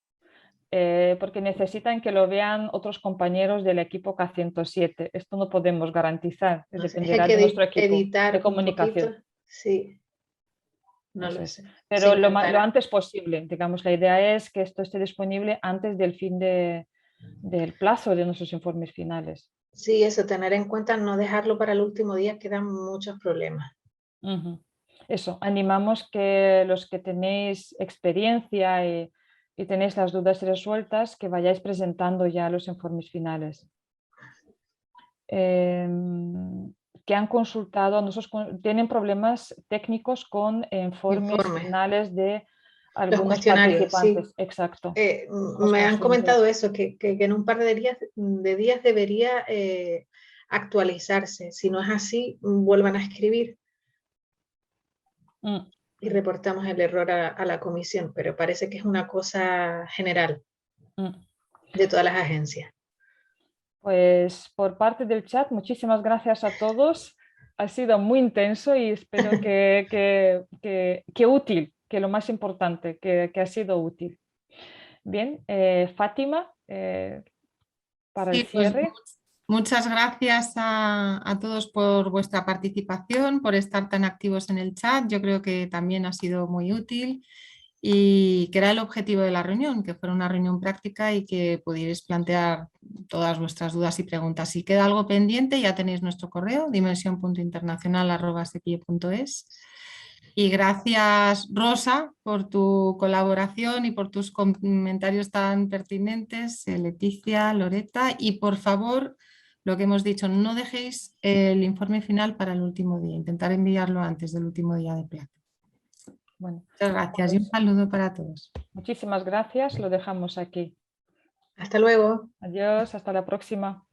Porque necesitan que lo vean otros compañeros del equipo K107. Esto no podemos garantizar, dependerá de nuestro equipo de comunicación. Sí, no lo sé. Pero lo antes posible, digamos, la idea es que esto esté disponible antes del fin del plazo de nuestros informes finales. Sí, eso, tener en cuenta no dejarlo para el último día, que dan muchos problemas. Eso, animamos que los que tenéis experiencia y tenéis las dudas resueltas, que vayáis presentando ya los informes finales. Que han consultado, tienen problemas técnicos con informes finales de algunos participantes. Sí. Exacto. Me han comentado eso, que en un par de días debería actualizarse. Si no es así, vuelvan a escribir. Y reportamos el error a la comisión, pero parece que es una cosa general de todas las agencias. Pues por parte del chat, muchísimas gracias a todos. Ha sido muy intenso y espero que útil, que lo más importante, que ha sido útil. Bien, Fátima, para el cierre. Pues, muchas gracias a todos por vuestra participación, por estar tan activos en el chat. Yo creo que también ha sido muy útil y que era el objetivo de la reunión, que fuera una reunión práctica y que pudierais plantear todas vuestras dudas y preguntas. Si queda algo pendiente, ya tenéis nuestro correo, dimension.internacional@sepie.es. Y gracias, Rosa, por tu colaboración y por tus comentarios tan pertinentes, Leticia, Loreta, y por favor, lo que hemos dicho, no dejéis el informe final para el último día, intentar enviarlo antes del último día de plazo. Bueno, muchas gracias y un saludo para todos. Muchísimas gracias, lo dejamos aquí. Hasta luego. Adiós, hasta la próxima.